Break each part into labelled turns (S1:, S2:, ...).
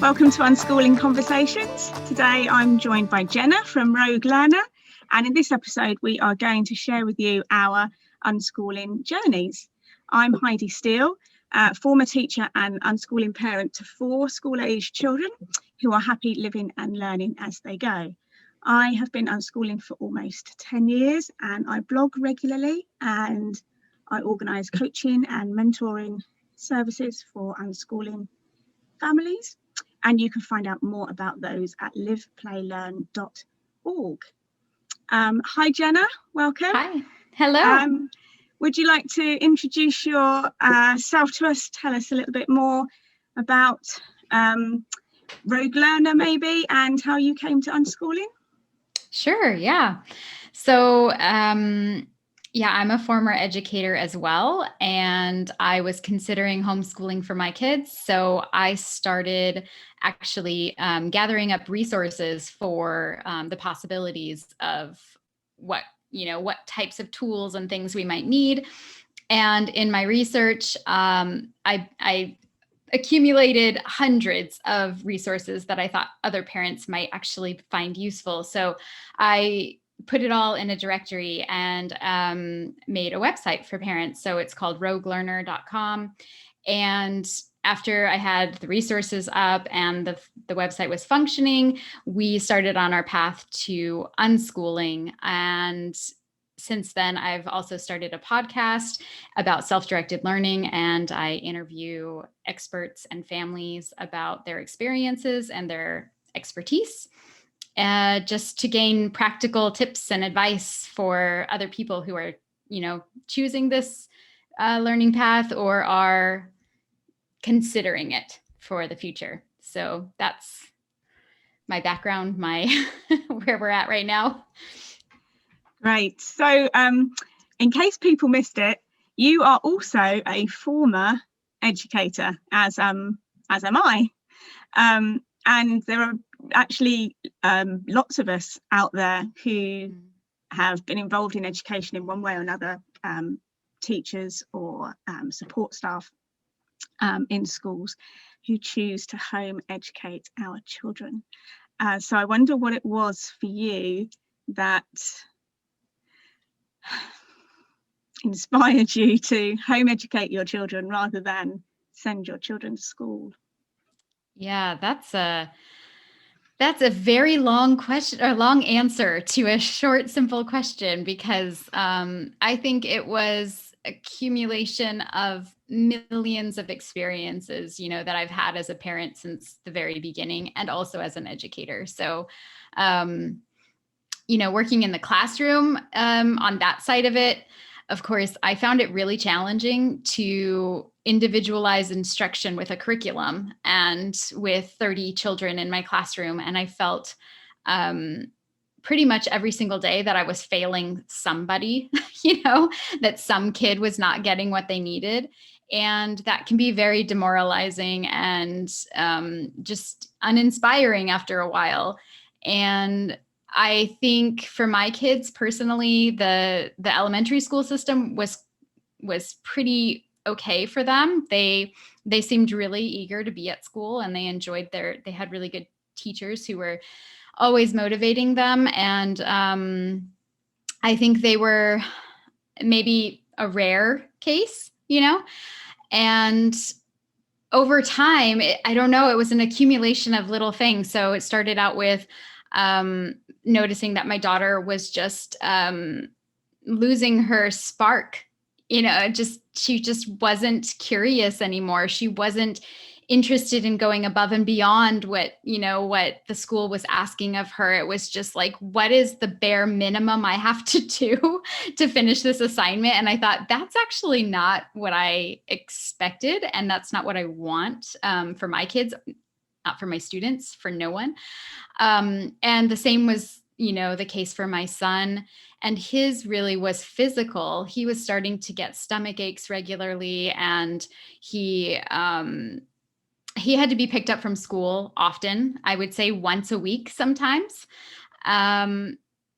S1: Welcome to Unschooling Conversations. Today I'm joined by Jenna from Rogue Learner, and in this episode we are going to share with you our unschooling journeys. I'm Heidi Steel, former teacher and unschooling parent to 4 school-aged children who are happy living and learning as they go. I have been unschooling for almost 10 years and I blog regularly, and I organise coaching and mentoring services for unschooling families. And you can find out more about those at liveplaylearn.org. Hi, Jenna. Welcome.
S2: Hi. Hello.
S1: Would you like to introduce yourself to us? Tell us a little bit more about Rogue Learner, maybe, and how you came to unschooling?
S2: Sure. Yeah. So, I'm a former educator as well, and I was considering homeschooling for my kids. So I started actually gathering up resources for the possibilities of what types of tools and things we might need. And in my research, I accumulated hundreds of resources that I thought other parents might actually find useful. So I put it all in a directory and made a website for parents. So it's called roguelearner.com. And after I had the resources up and the website was functioning, we started on our path to unschooling. And since then, I've also started a podcast about self-directed learning, and I interview experts and families about their experiences and their expertise, just to gain practical tips and advice for other people who are, choosing this learning path or are considering it for the future. So that's my background, where we're at right now.
S1: Great. So in case people missed it, you are also a former educator, as am I. And there are actually lots of us out there who have been involved in education in one way or another, teachers or support staff in schools who choose to home educate our children. So I wonder what it was for you that inspired you to home educate your children rather than send your children to school.
S2: Yeah, that's a very long question, or long answer to a short, simple question, because I think it was accumulation of millions of experiences, that I've had as a parent since the very beginning, and also as an educator. So, working in the classroom, on that side of it, of course, I found it really challenging to individualize instruction with a curriculum and with 30 children in my classroom. And I felt pretty much every single day that I was failing somebody, that some kid was not getting what they needed. And that can be very demoralizing and just uninspiring after a while. And I think for my kids personally, the elementary school system was pretty okay for them. They seemed really eager to be at school, and they enjoyed they had really good teachers who were always motivating them. And I think they were maybe a rare case, and over time, I don't know, it was an accumulation of little things. So it started out with noticing that my daughter was just losing her spark. She just wasn't curious anymore. She wasn't interested in going above and beyond what the school was asking of her. It was just like, what is the bare minimum I have to do to finish this assignment? And I thought, that's actually not what I expected. And that's not what I want for my kids, not for my students, for no one. And the same was, the case for my son. And his really was physical. He was starting to get stomach aches regularly, and he had to be picked up from school often. I would say once a week sometimes.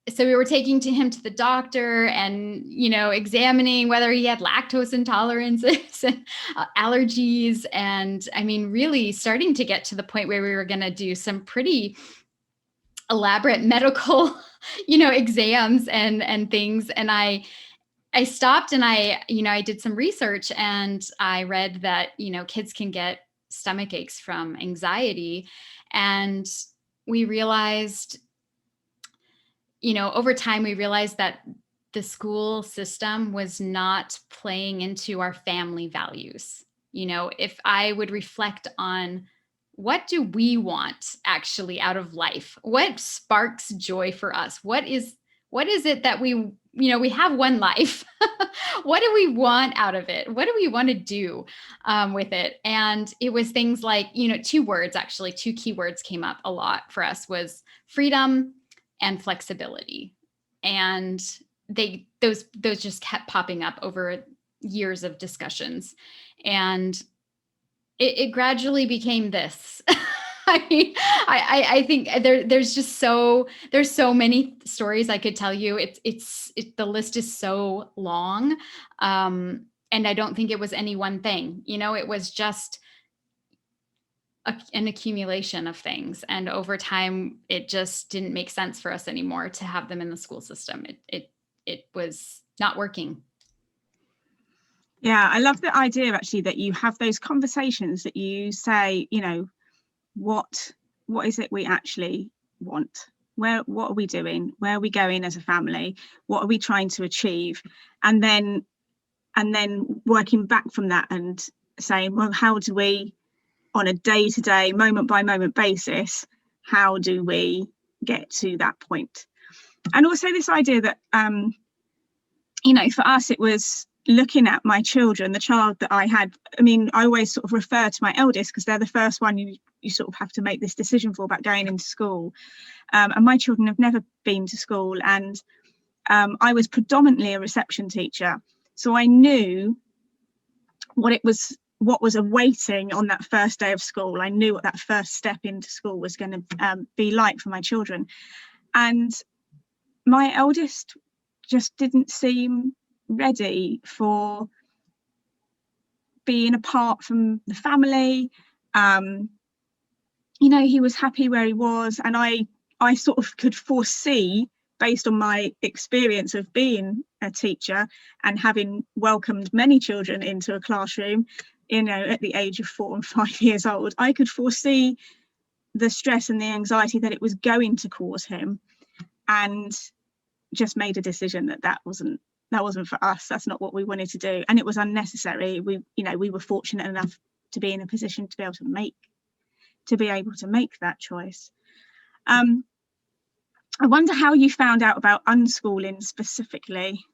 S2: so we were taking him to the doctor and, examining whether he had lactose intolerances and allergies. And I mean, really starting to get to the point where we were going to do some pretty elaborate medical, exams and things. And I stopped and I did some research, and I read that, kids can get stomach aches from anxiety. And we realized, over time, we realized that the school system was not playing into our family values. If I would reflect on what do we want actually out of life? What sparks joy for us? What is it that we have one life. What do we want out of it? What do we want to do with it? And it was things like, two keywords came up a lot for us, was freedom and flexibility. And those just kept popping up over years of discussions. And it gradually became this. I think there's so many stories I could tell you. The list is so long. And I don't think it was any one thing, it was just an accumulation of things. And over time, it just didn't make sense for us anymore to have them in the school system. It was not working.
S1: Yeah, I love the idea actually that you have those conversations, that you say, what is it we actually want? What are we doing? Where are we going as a family? What are we trying to achieve? And then working back from that and saying, well, how do we, on a day-to-day, moment-by-moment basis, how do we get to that point? And also this idea that, for us, it was looking at my children, the child that I had. I mean, I always sort of refer to my eldest because they're the first one you sort of have to make this decision for about going into school. And my children have never been to school. And I was predominantly a reception teacher. So I knew what was awaiting on that first day of school. I knew what that first step into school was going to be like for my children. And my eldest just didn't seem ready for being apart from the family. He was happy where he was, and I sort of could foresee, based on my experience of being a teacher and having welcomed many children into a classroom, at the age of 4 and 5 years old, I could foresee the stress and the anxiety that it was going to cause him, and just made a decision that wasn't for us. That's not what we wanted to do, and it was unnecessary. We were fortunate enough to be in a position to be able to make that choice. I wonder how you found out about unschooling specifically.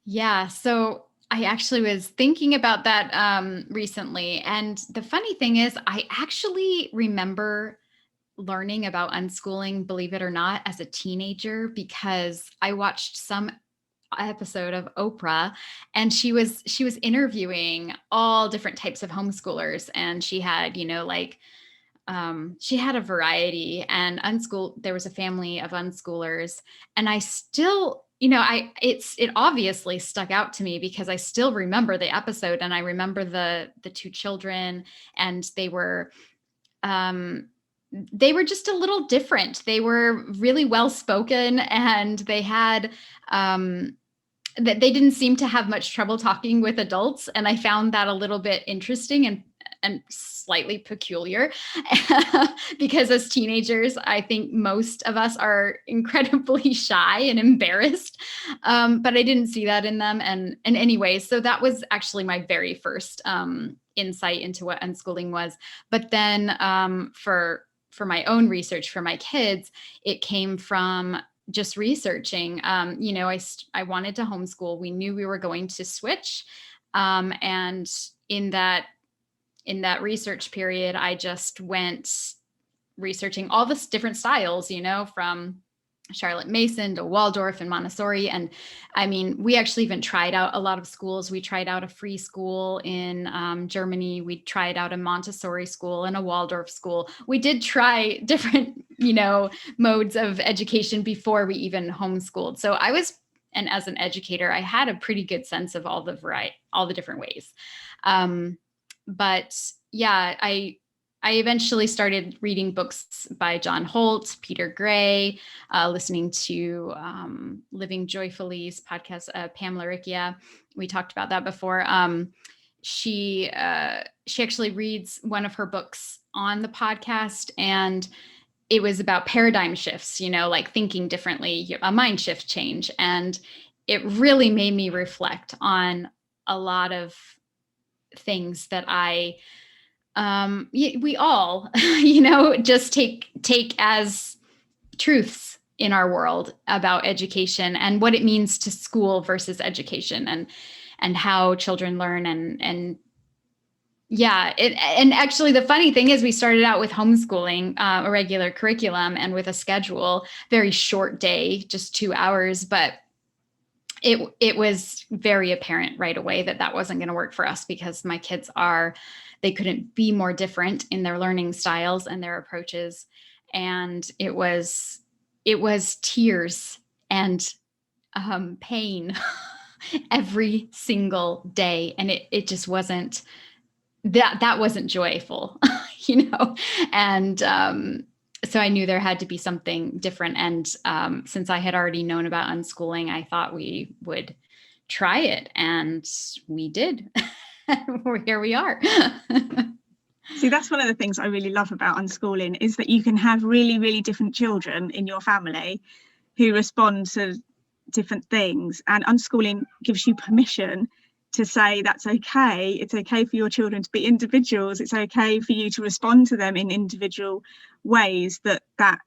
S2: Yeah, so I actually was thinking about that recently, and the funny thing is, I actually remember learning about unschooling, believe it or not, as a teenager, because I watched some episode of Oprah, and she was interviewing all different types of homeschoolers, and she had she had a variety. And there was a family of unschoolers, and I still, it obviously stuck out to me because I still remember the episode, and I remember the two children, and they were just a little different. They were really well spoken, and they had that they didn't seem to have much trouble talking with adults. And I found that a little bit interesting and slightly peculiar because as teenagers, I think most of us are incredibly shy and embarrassed. But I didn't see that in them. And anyway, so that was actually my very first insight into what unschooling was. But then for my own research for my kids, it came from just researching. I wanted to homeschool. We knew we were going to switch. And in that research period, I just went researching all the different styles, from Charlotte Mason to Waldorf and Montessori. And I mean, we actually even tried out a lot of schools. We tried out a free school in Germany. We tried out a Montessori school and a Waldorf school. We did try different, modes of education before we even homeschooled. So and as an educator, I had a pretty good sense of all the different ways. But yeah, I eventually started reading books by John Holt, Peter Gray, listening to Living Joyfully's podcast, Pamela Riccia. We talked about that before. She actually reads one of her books on the podcast, and it was about paradigm shifts, like thinking differently, a mind shift change. And it really made me reflect on a lot of things that we all, just take as truths in our world about education and what it means to school versus education, and how children learn. And actually the funny thing is we started out with homeschooling, a regular curriculum, and with a schedule, very short day, just 2 hours, but it was very apparent right away that wasn't going to work for us, because my kids they couldn't be more different in their learning styles and their approaches. And it was tears and pain every single day. And it just wasn't, that wasn't joyful, and so I knew there had to be something different. And since I had already known about unschooling, I thought we would try it, and we did. Here we are.
S1: See, that's one of the things I really love about unschooling, is that you can have really, really different children in your family who respond to different things, and unschooling gives you permission to say that's okay. It's okay for your children to be individuals. It's okay for you to respond to them in individual ways. That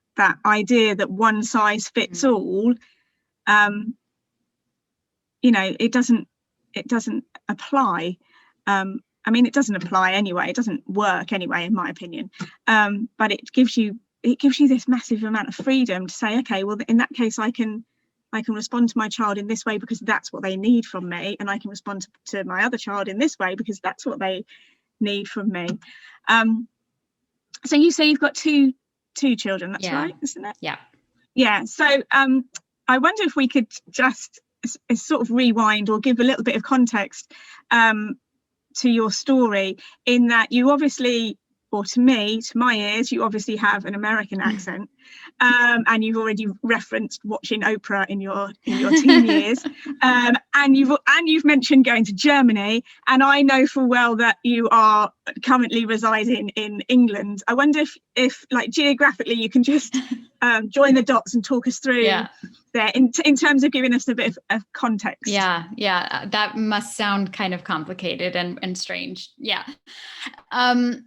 S1: idea that one size fits all, it doesn't apply. I mean, it doesn't apply anyway. It doesn't work anyway, in my opinion. But it gives you this massive amount of freedom to say, okay, well, in that case, I can respond to my child in this way because that's what they need from me, and I can respond to my other child in this way because that's what they need from me. So you say you've got two children, that's right, isn't it? Yeah. So I wonder if we could just sort of rewind or give a little bit of context to your story, in that you obviously, or to my ears, you obviously have an American accent, and you've already referenced watching Oprah in your teen years, and you've mentioned going to Germany, and I know full well that you are currently residing in England. I wonder if like geographically you can just join the dots and talk us through there in terms of giving us a bit of context.
S2: Yeah, that must sound kind of complicated and strange.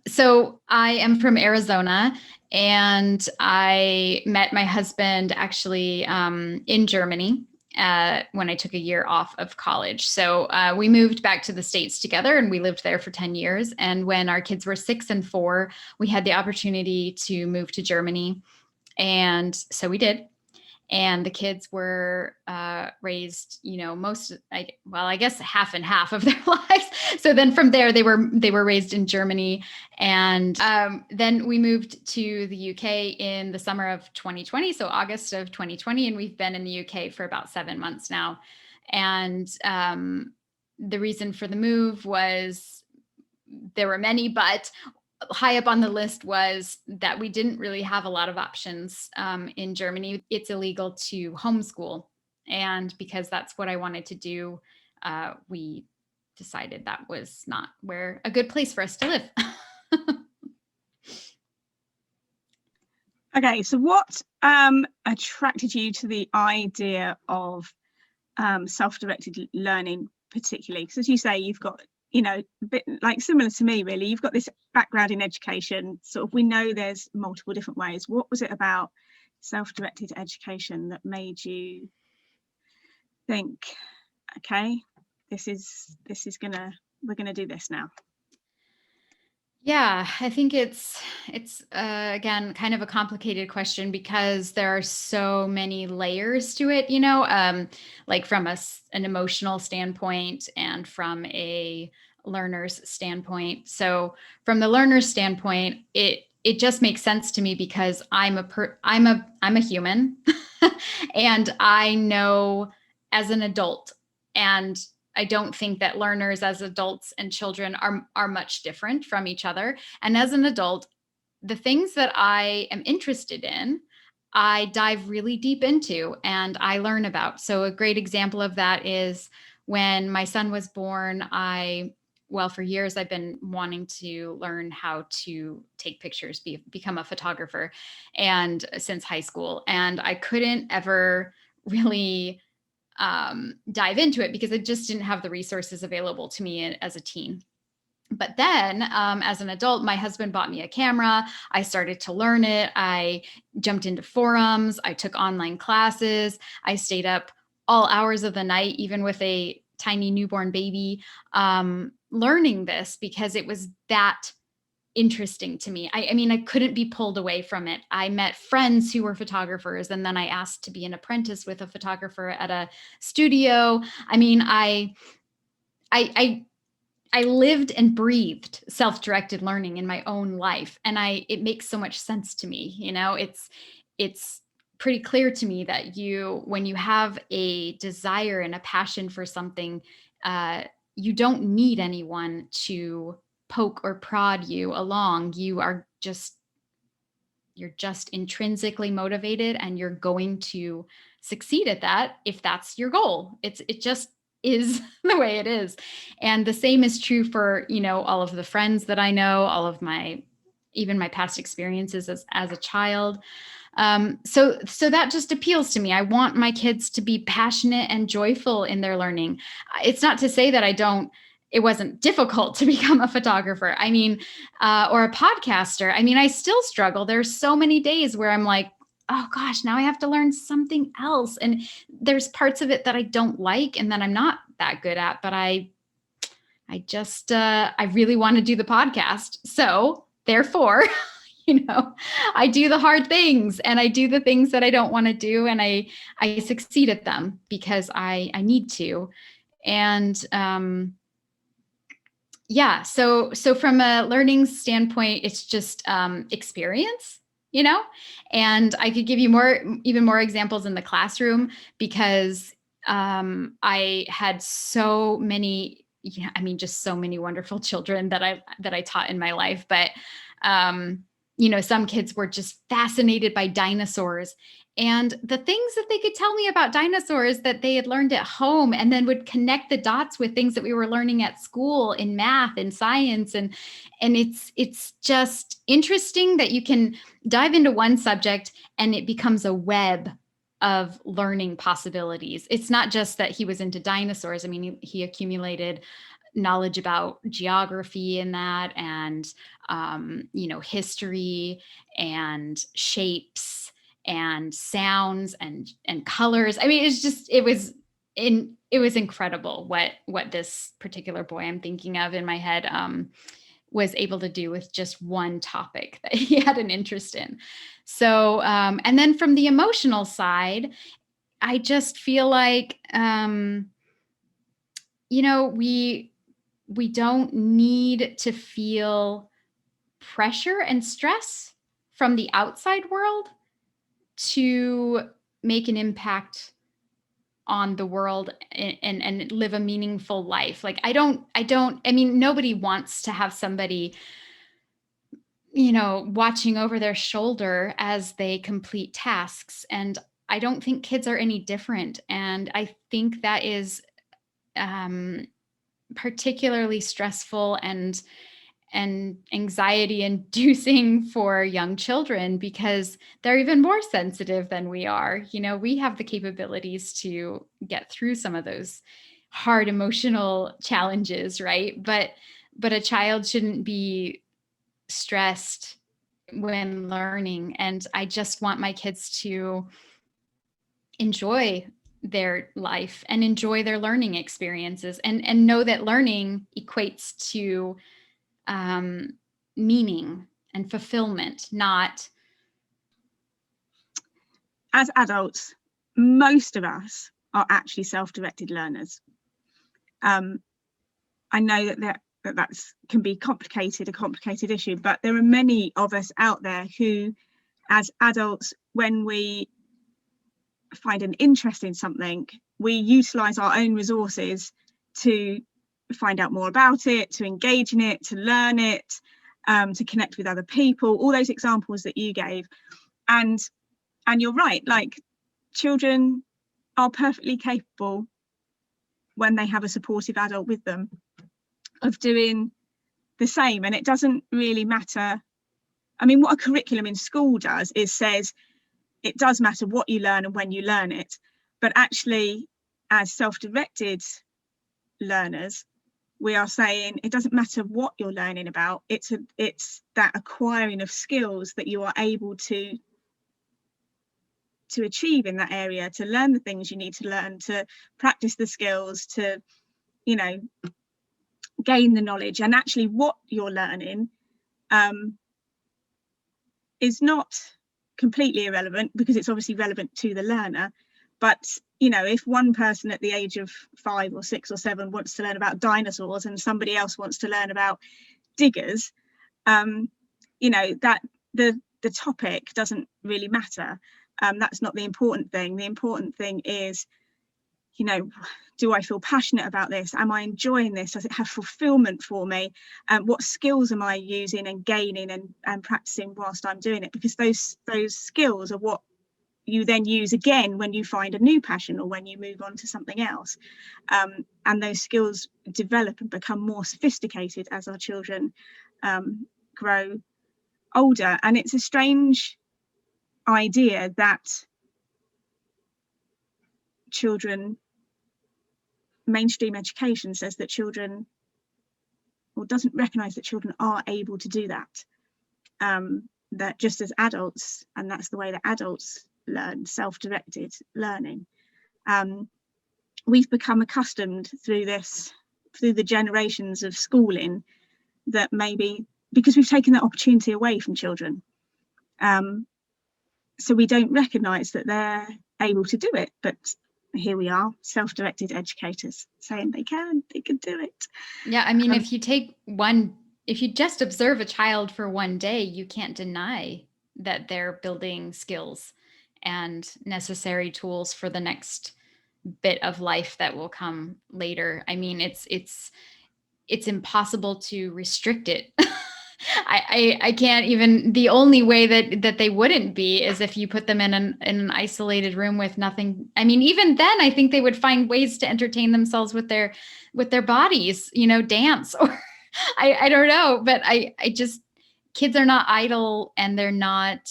S2: So I am from Arizona, and I met my husband actually in Germany when I took a year off of college. So we moved back to the States together, and we lived there for 10 years. And when our kids were 6 and 4, we had the opportunity to move to Germany. And so we did. And the kids were raised, I guess half and half of their lives. So then from there, they were raised in Germany. And then we moved to the UK in the summer of 2020, so August of 2020. And we've been in the UK for about 7 months now. And the reason for the move was, there were many, but high up on the list was that we didn't really have a lot of options in Germany. It's illegal to homeschool. And because that's what I wanted to do, we decided that was not a good place for us to live.
S1: Okay, so what attracted you to the idea of self-directed learning particularly? Because as you say, you've got, a bit like similar to me, really. You've got this background in education. Sort of, we know there's multiple different ways. What was it about self-directed education that made you think, okay, we're gonna do this now?
S2: Yeah, I think it's again kind of a complicated question because there are so many layers to it, like from an emotional standpoint and from a learner's standpoint. So from the learner's standpoint, it just makes sense to me because I'm a human and I know as an adult, and I don't think that learners as adults and children are much different from each other. And as an adult, the things that I am interested in, I dive really deep into and I learn about. So a great example of that is when my son was born, well, for years I've been wanting to learn how to take pictures, become a photographer, and since high school, and I couldn't ever really dive into it because I just didn't have the resources available to me as a teen. But then as an adult, my husband bought me a camera. I started to learn it. I jumped into forums. I took online classes. I stayed up all hours of the night, even with a tiny newborn baby, learning this because it was that interesting to me. I mean, I couldn't be pulled away from it. I met friends who were photographers, and then I asked to be an apprentice with a photographer at a studio. I mean, I I lived and breathed self-directed learning in my own life, and it makes so much sense to me. It's pretty clear to me that when you have a desire and a passion for something, uh, you don't need anyone to poke or prod you along. You're just intrinsically motivated, and you're going to succeed at that if that's your goal. It just is the way it is. And the same is true for, all of the friends that I know, all of even my past experiences as a child. So that just appeals to me. I want my kids to be passionate and joyful in their learning. It's not to say that it wasn't difficult to become a photographer. I mean, or a podcaster. I mean, I still struggle. There's so many days where I'm like, oh gosh, now I have to learn something else. And there's parts of it that I don't like and that I'm not that good at, but I really want to do the podcast. So therefore, I do the hard things and I do the things that I don't want to do. And I succeed at them because I need to. And, yeah. So from a learning standpoint, it's just experience, and I could give you even more examples in the classroom because I had so many, just so many wonderful children that I taught in my life. But, some kids were just fascinated by dinosaurs and the things that they could tell me about dinosaurs that they had learned at home, and then would connect the dots with things that we were learning at school in math and science. And it's just interesting that you can dive into one subject and it becomes a web of learning possibilities. It's not just that he was into dinosaurs. I mean, he accumulated knowledge about geography in that, and history and shapes and sounds and colors. I mean, it was incredible what this particular boy I'm thinking of in my head was able to do with just one topic that he had an interest in. So, and then from the emotional side, I just feel like, we don't need to feel pressure and stress from the outside world to make an impact on the world and live a meaningful life. Like I mean, nobody wants to have somebody, watching over their shoulder as they complete tasks. And I don't think kids are any different. And I think that is particularly stressful and anxiety inducing for young children because they're even more sensitive than we are. We have the capabilities to get through some of those hard emotional challenges, right? But a child shouldn't be stressed when learning. And I just want my kids to enjoy their life and enjoy their learning experiences and know that learning equates to meaning and fulfillment, not...
S1: As adults, most of us are actually self-directed learners. I know that can be a complicated issue, but there are many of us out there who, as adults, when we find an interest in something, we utilize our own resources to find out more about it, to engage in it, to learn it, to connect with other people, all those examples that you gave. And you're right, like, children are perfectly capable, when they have a supportive adult with them, of doing the same. And it doesn't really matter. I mean, what a curriculum in school does is says it does matter what you learn and when you learn it, but actually, as self-directed learners, we are saying it doesn't matter what you're learning about. It's that acquiring of skills that you are able to achieve in that area, to learn the things you need to learn, to practice the skills, to, you know, gain the knowledge. And actually what you're learning is not completely irrelevant, because it's obviously relevant to the learner. But, you know, if one person at the age of 5 or 6 or 7 wants to learn about dinosaurs and somebody else wants to learn about diggers, you know, that the topic doesn't really matter. That's not the important thing. The important thing is, you know, do I feel passionate about this? Am I enjoying this? Does it have fulfillment for me? What skills am I using and gaining and practicing whilst I'm doing it? Because those skills are what you then use again when you find a new passion or when you move on to something else. And those skills develop and become more sophisticated as our children grow older. And it's a strange idea that mainstream education says that children, or doesn't recognize that children are able to do that, that just as adults, and that's the way that adults learn, self-directed learning. We've become accustomed through the generations of schooling, that maybe because we've taken that opportunity away from children, so we don't recognize that they're able to do it. But here we are, self-directed educators saying they can do it.
S2: Yeah, I mean, if you just observe a child for one day, you can't deny that they're building skills and necessary tools for the next bit of life that will come later. I mean, it's impossible to restrict it. I can't even. The only way that they wouldn't be is if you put them in an isolated room with nothing. I mean, even then, I think they would find ways to entertain themselves with their bodies, you know, dance, or I don't know, but I just, kids are not idle, and they're not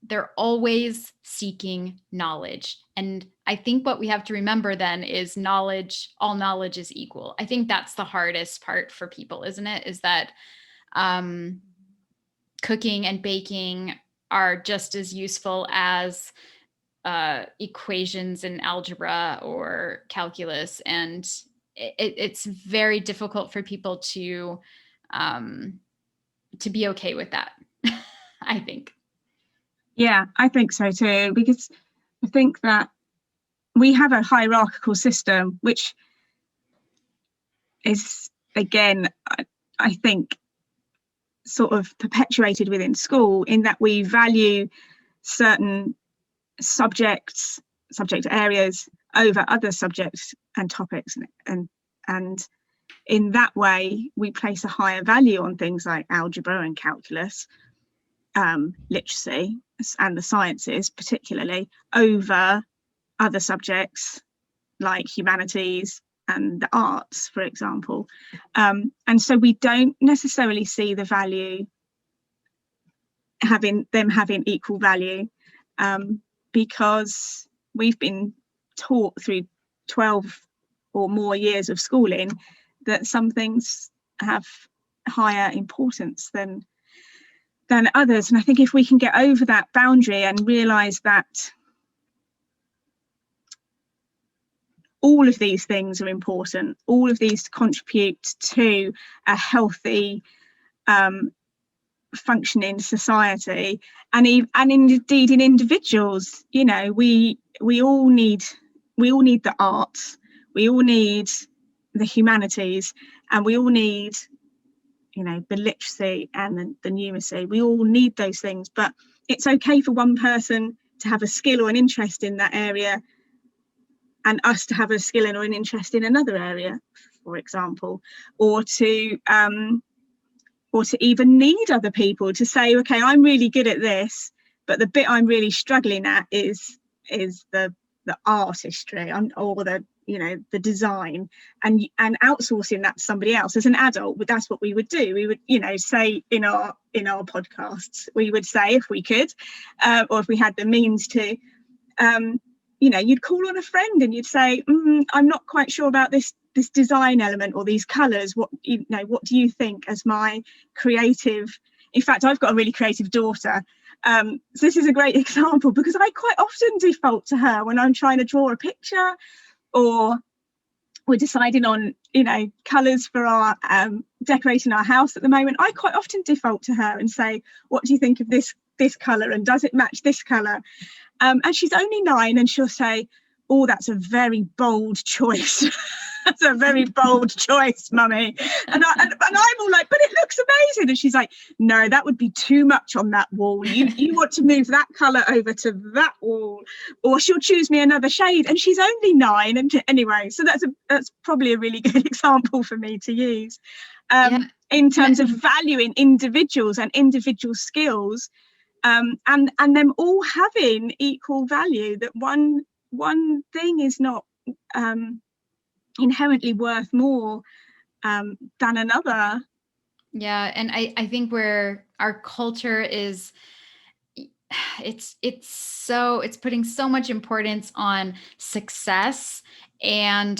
S2: they're always seeking knowledge. And I think what we have to remember then is all knowledge is equal. I think that's the hardest part for people, isn't it? Is that cooking and baking are just as useful as equations in algebra or calculus. And it's very difficult for people to be okay with that, I think.
S1: Yeah, I think so too, because I think that we have a hierarchical system, which is, again, I think, sort of perpetuated within school, in that we value certain subject areas over other subjects and topics, and in that way we place a higher value on things like algebra and calculus, literacy and the sciences particularly, over other subjects like humanities and the arts, for example. And so we don't necessarily see the value, having equal value, because we've been taught through 12 or more years of schooling that some things have higher importance than others. And I think if we can get over that boundary and realize that all of these things are important. All of these contribute to a healthy functioning society, and indeed in individuals. You know, we all need the arts, we all need the humanities, and we all need, you know, the literacy and the numeracy. We all need those things, but it's okay for one person to have a skill or an interest in that area and us to have a skill or an interest in another area, for example, or to even need other people to say, okay, I'm really good at this, but the bit I'm really struggling at is the artistry or the, you know, the design, and outsourcing that to somebody else. As an adult, that's what we would do. We would, you know, say in our podcasts, we would say, if we could, or if we had the means to, you know, you'd call on a friend and you'd say, I'm not quite sure about this design element or these colours. What do you think as my creative? In fact, I've got a really creative daughter. So this is a great example, because I quite often default to her when I'm trying to draw a picture, or we're deciding on, you know, colours for our decorating our house at the moment. I quite often default to her and say, what do you think of this colour, and does it match this colour? And she's only 9, and she'll say, oh, that's a very bold choice. That's a very bold choice, mummy. And I'm all like, but it looks amazing. And she's like, no, that would be too much on that wall. You want to move that colour over to that wall. Or she'll choose me another shade, and she's only 9. And anyway, so that's probably a really good example for me to use in terms of valuing individuals and individual skills, and them all having equal value. That one thing is not inherently worth more than another.
S2: Yeah, and I think where our culture is, it's putting so much importance on success, and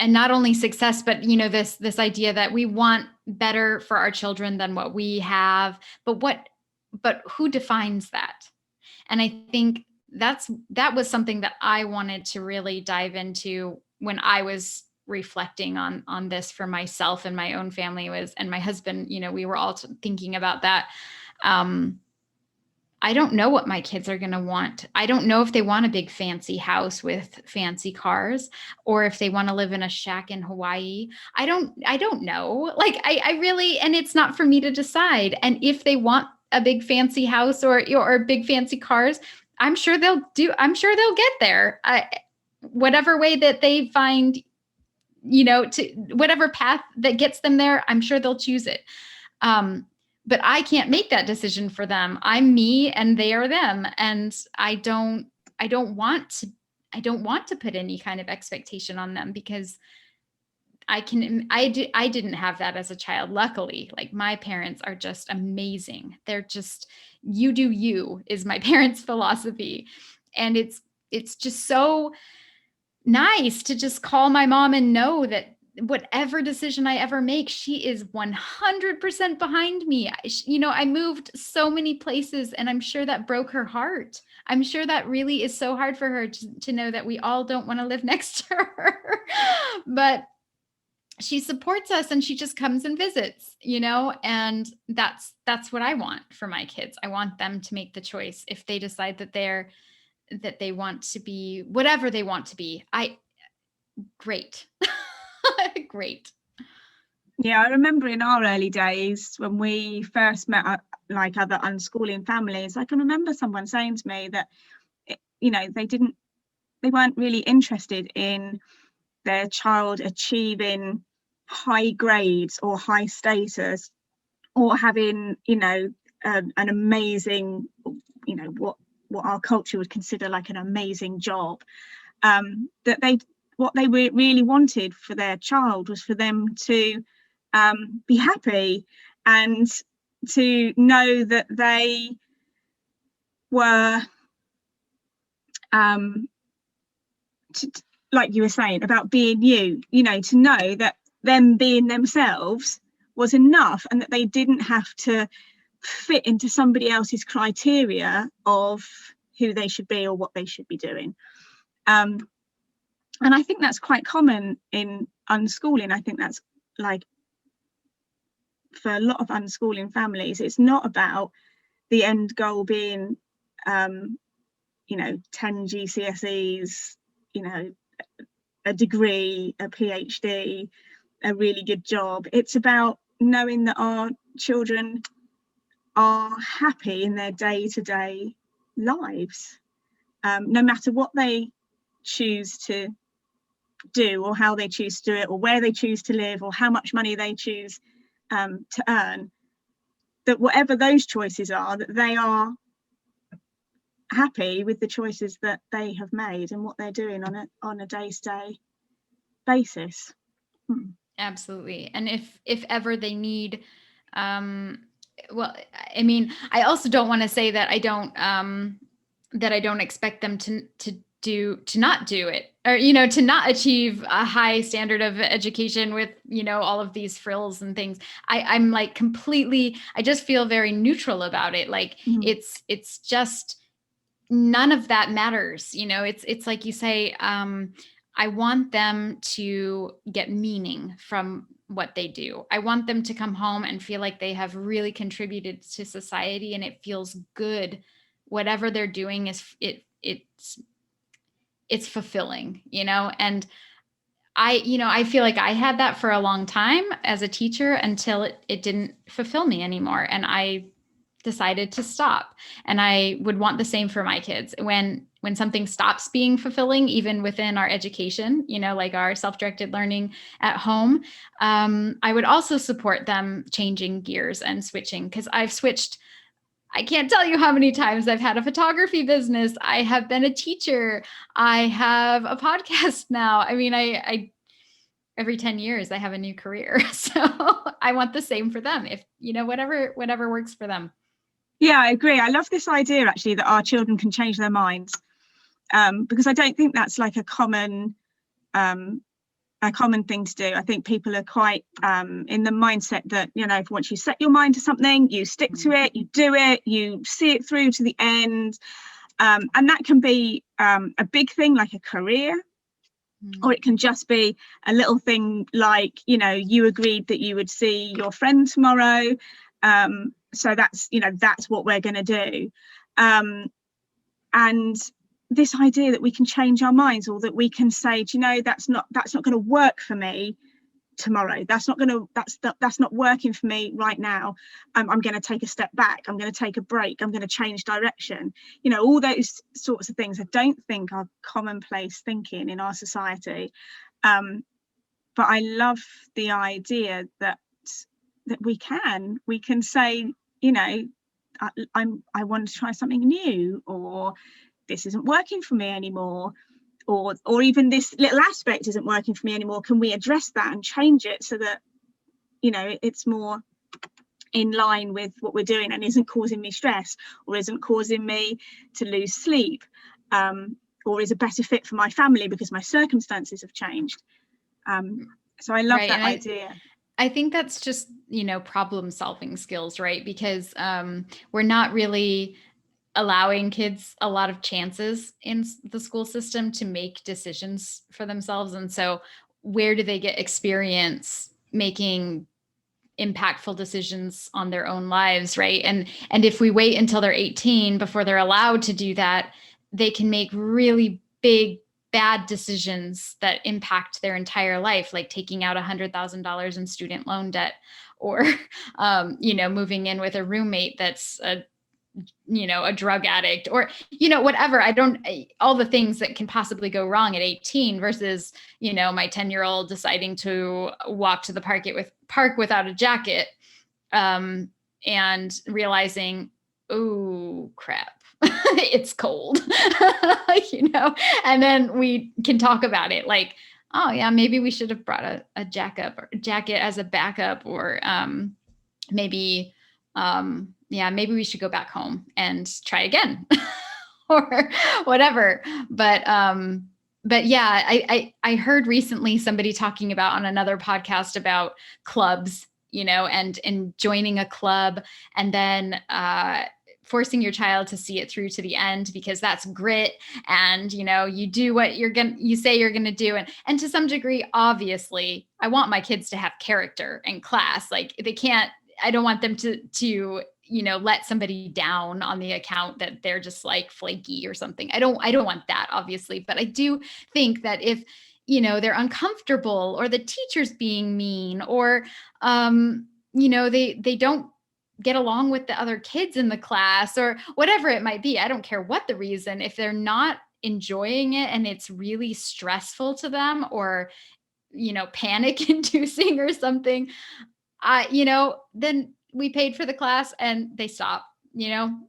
S2: not only success, but, you know, this idea that we want better for our children than what we have, but who defines that? And I think that was something that I wanted to really dive into when I was reflecting on this for myself and my own family, and my husband, you know, we were all thinking about that. I don't know what my kids are going to want. I don't know if they want a big fancy house with fancy cars, or if they want to live in a shack in Hawaii. I don't know. Like, I really, and it's not for me to decide. And if they want a big fancy house or big fancy cars, I'm sure they'll get there. Whatever way that they find, you know, to whatever path that gets them there, I'm sure they'll choose it. But I can't make that decision for them. I'm me and they are them. And I don't want to put any kind of expectation on them, because I didn't have that as a child. Luckily, like, my parents are just amazing. They're just, you do you is my parents' philosophy. And it's just so nice to just call my mom and know that whatever decision I ever make, she is 100% behind me. You know, I moved so many places, and I'm sure that broke her heart. I'm sure that really is so hard for her to know that we all don't want to live next to her. But she supports us, and she just comes and visits, you know, and that's what I want for my kids. I want them to make the choice. If they decide that they want to be whatever they want to be, great. Great.
S1: Yeah, I remember in our early days when we first met, like other unschooling families, I can remember someone saying to me that, you know, they weren't really interested in their child achieving high grades or high status, or having, you know, an amazing, you know, what our culture would consider like an amazing job. What they really wanted for their child was for them to be happy, and to know that they were, like you were saying about being you know, to know that them being themselves was enough, and that they didn't have to fit into somebody else's criteria of who they should be or what they should be doing. And I think that's quite common in unschooling. I think that's like, for a lot of unschooling families, it's not about the end goal being 10 GCSEs, a degree, a PhD, a really good job. It's about knowing that our children are happy in their day-to-day lives, no matter what they choose to do, or how they choose to do it, or where they choose to live, or how much money they choose to earn. That whatever those choices are, that they are happy with the choices that they have made and what they're doing on a day-to-day basis.
S2: Absolutely. And if ever they need, well, I mean, I also don't want to say that I don't expect them to not do it, or, to not achieve a high standard of education with, all of these frills and things. I'm like completely, I just feel very neutral about it. Like it's just, none of that matters. It's like you say, I want them to get meaning from what they do. I want them to come home and feel like they have really contributed to society, and it feels good. Whatever they're doing it's fulfilling, and I feel like I had that for a long time as a teacher until it didn't fulfill me anymore. And I decided to stop. And I would want the same for my kids. When something stops being fulfilling, even within our education, like our self-directed learning at home, I would also support them changing gears and switching, because I've switched. I can't tell you how many times I've had a photography business. I have been a teacher. I have a podcast now. I mean, I every 10 years I have a new career. So I want the same for them. If, whatever works for them.
S1: Yeah, I agree. I love this idea, actually, that our children can change their minds, because I don't think that's like a common thing to do. I think people are quite in the mindset that, once you set your mind to something, you stick to it, you do it, you see it through to the end. And that can be a big thing, like a career, or it can just be a little thing like, you agreed that you would see your friend tomorrow. So that's what we're going to do. And this idea that we can change our minds, or that we can say, that's not going to work for me tomorrow. That's not working for me right now. I'm going to take a step back. I'm going to take a break. I'm going to change direction. All those sorts of things I don't think are commonplace thinking in our society. But I love the idea that we can say, I want to try something new, or this isn't working for me anymore, or even this little aspect isn't working for me anymore. Can we address that and change it so that it's more in line with what we're doing and isn't causing me stress, or isn't causing me to lose sleep, or is a better fit for my family because my circumstances have changed. So I love that idea.
S2: I think that's just, problem solving skills, right? Because we're not really allowing kids a lot of chances in the school system to make decisions for themselves. And so where do they get experience making impactful decisions on their own lives, right? And if we wait until they're 18 before they're allowed to do that, they can make really big, bad decisions that impact their entire life, like taking out $100,000 in student loan debt, or, moving in with a roommate that's a drug addict, or, whatever. All the things that can possibly go wrong at 18 versus, my 10-year-old deciding to walk to the park without a jacket, and realizing, oh crap, it's cold, and then we can talk about it like, oh yeah, maybe we should have brought a jacket as a backup, or maybe we should go back home and try again, or whatever. But yeah, I heard recently somebody talking about on another podcast about clubs, and joining a club, and then forcing your child to see it through to the end, because that's grit, and you do what you say you're gonna do, and to some degree, obviously, I want my kids to have character in class. Like, I don't want them to let somebody down on the account that they're just like flaky or something. I don't want that, obviously, but I do think that if they're uncomfortable, or the teacher's being mean, or they don't get along with the other kids in the class, or whatever it might be. I don't care what the reason. If they're not enjoying it and it's really stressful to them, or panic inducing or something, then we paid for the class and they stop.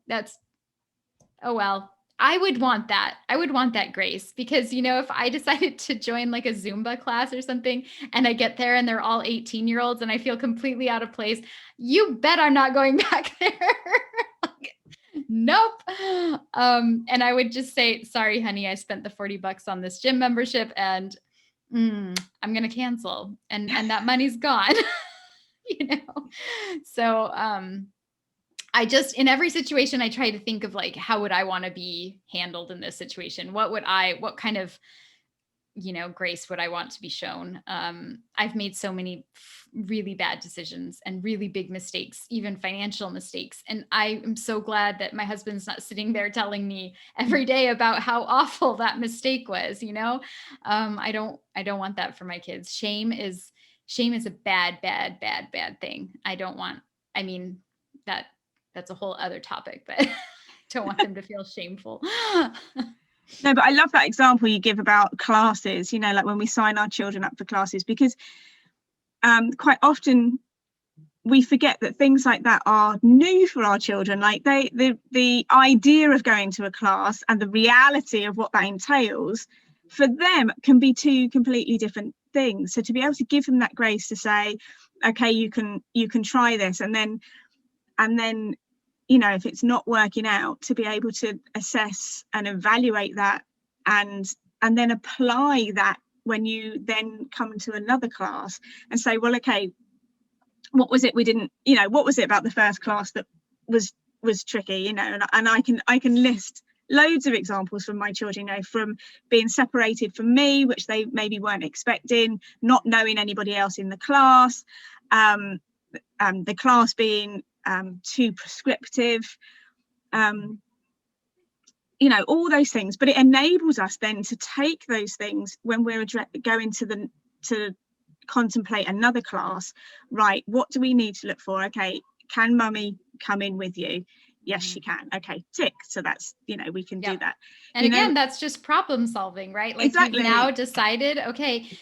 S2: That's, oh well. I would want that. I would want that grace, because, if I decided to join like a Zumba class or something, and I get there and they're all 18-year-olds and I feel completely out of place, you bet I'm not going back there. Nope. And I would just say, sorry, honey, I spent the $40 on this gym membership, and I'm going to cancel, and that money's gone. So, I just, in every situation, I try to think of like, how would I want to be handled in this situation? What kind of, grace would I want to be shown? I've made so many really bad decisions and really big mistakes, even financial mistakes. And I am so glad that my husband's not sitting there telling me every day about how awful that mistake was. I don't want that for my kids. Shame is a bad thing. That's a whole other topic, but I don't want them to feel shameful.
S1: No, but I love that example you give about classes, like when we sign our children up for classes, because quite often we forget that things like that are new for our children. Like the idea of going to a class and the reality of what that entails for them can be two completely different things. So to be able to give them that grace to say, okay, you can try this, and then if it's not working out, to be able to assess and evaluate that, and then apply that when you then come to another class and say, well, okay, what was it we didn't, what was it about the first class that was tricky, and I can list loads of examples from my children, from being separated from me, which they maybe weren't expecting, not knowing anybody else in the class, the class being too prescriptive, all those things. But it enables us then to take those things when we're going to contemplate another class. Right, what do we need to look for? Okay, can mummy come in with you? Yes, she can. Okay, tick. So that's, we can do that.
S2: And again, that's just problem solving, right? Like,
S1: exactly.
S2: We've now decided, okay,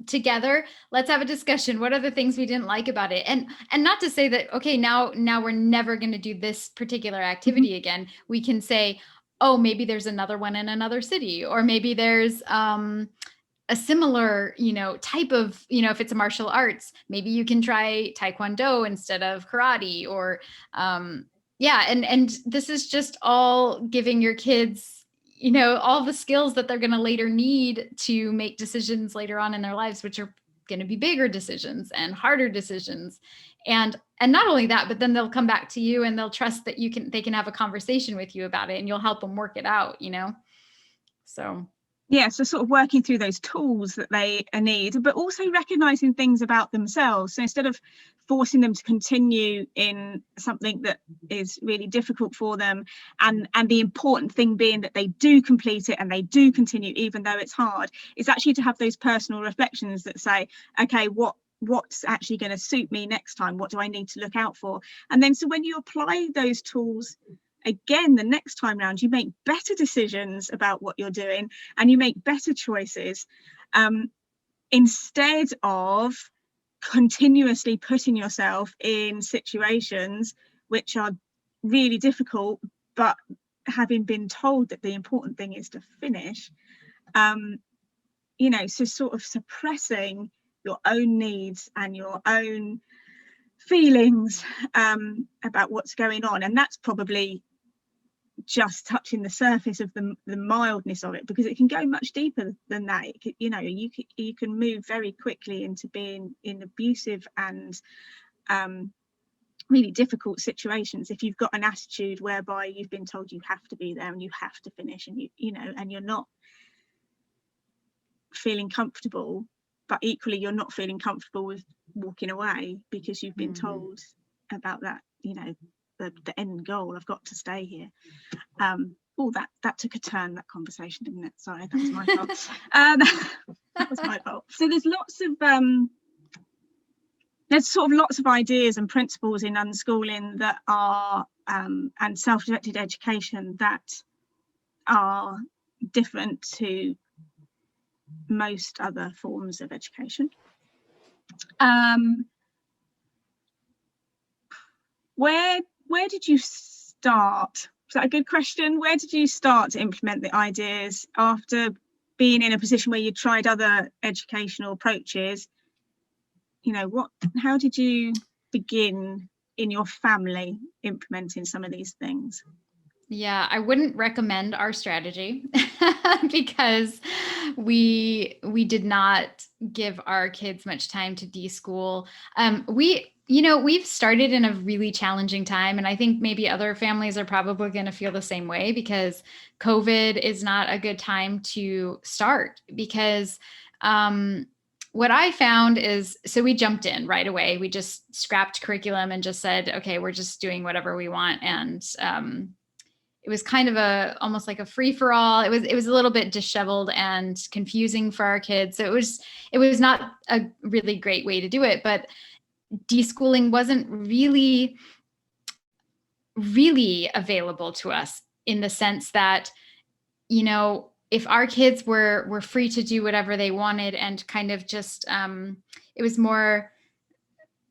S2: together, let's have a discussion. What are the things we didn't like about it? And not to say that, okay, now we're never going to do this particular activity again. We can say, oh, maybe there's another one in another city, or maybe there's a similar, type of, if it's a martial arts, maybe you can try Taekwondo instead of karate, or and this is just all giving your kids, all the skills that they're going to later need to make decisions later on in their lives, which are going to be bigger decisions and harder decisions. And not only that, but then they'll come back to you and they'll trust that they can have a conversation with you about it, and you'll help them work it out, So
S1: yeah, so sort of working through those tools that they need, but also recognizing things about themselves. So instead of forcing them to continue in something that is really difficult for them, and the important thing being that they do complete it and they do continue even though it's hard, it's actually to have those personal reflections that say, okay, what's actually going to suit me next time? What do I need to look out for? And then so when you apply those tools again the next time round, you make better decisions about what you're doing, and you make better choices, instead of continuously putting yourself in situations which are really difficult, but having been told that the important thing is to finish, so sort of suppressing your own needs and your own feelings about what's going on. And that's probably just touching the surface of the mildness of it, because it can go much deeper than that. You can move very quickly into being in abusive and really difficult situations if you've got an attitude whereby you've been told you have to be there and you have to finish, and you know, and you're not feeling comfortable, but equally you're not feeling comfortable with walking away because you've been told about that, you know, the end goal, I've got to stay here. That took a turn, that conversation, didn't it? Sorry, that was my fault. That was my fault. So there's sort of lots of ideas and principles in unschooling that are and self-directed education that are different to most other forms of education. Where did you start? Is that a good question? Where did you start to implement the ideas after being in a position where you tried other educational approaches? You know, how did you begin in your family implementing some of these things?
S2: Yeah, I wouldn't recommend our strategy because we did not give our kids much time to deschool. We've started in a really challenging time, and I think maybe other families are probably going to feel the same way, because COVID is not a good time to start, because what I found is, so we jumped in right away. We just scrapped curriculum and just said, okay, we're just doing whatever we want. And it was kind of almost like a free for all. It was a little bit disheveled and confusing for our kids. So it was not a really great way to do it, but deschooling wasn't really available to us, in the sense that, you know, if our kids were free to do whatever they wanted, and kind of just, it was more,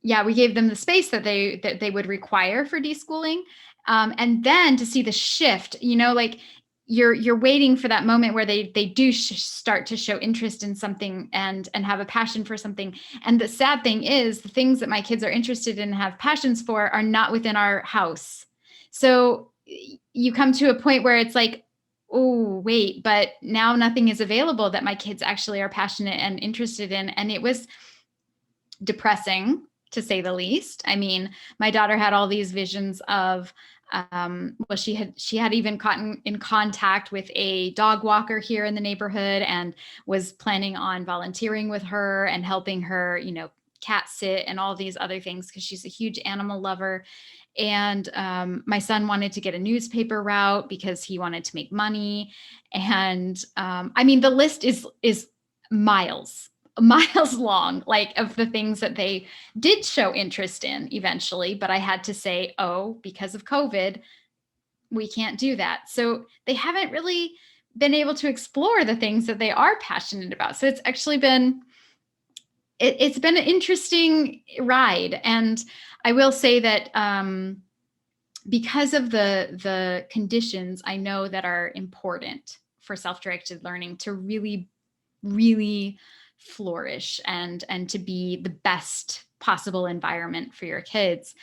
S2: we gave them the space that they would require for deschooling. And then to see the shift, you know, like you're waiting for that moment where they do start to show interest in something and have a passion for something. And the sad thing is, the things that my kids are interested in and have passions for are not within our house. So you come to a point where it's like, oh, wait, but now nothing is available that my kids actually are passionate and interested in. And it was depressing, to say the least. I mean, my daughter had all these visions of, she had even gotten in contact with a dog walker here in the neighborhood, and was planning on volunteering with her and helping her, you know, cat sit and all these other things, because she's a huge animal lover. And my son wanted to get a newspaper route because he wanted to make money. And I mean, the list is miles long, like, of the things that they did show interest in eventually. But I had to say, oh, because of COVID, we can't do that. So they haven't really been able to explore the things that they are passionate about. So it's actually been, it's been an interesting ride. And I will say that because of the conditions I know that are important for self-directed learning to really, really flourish and to be the best possible environment for your kids,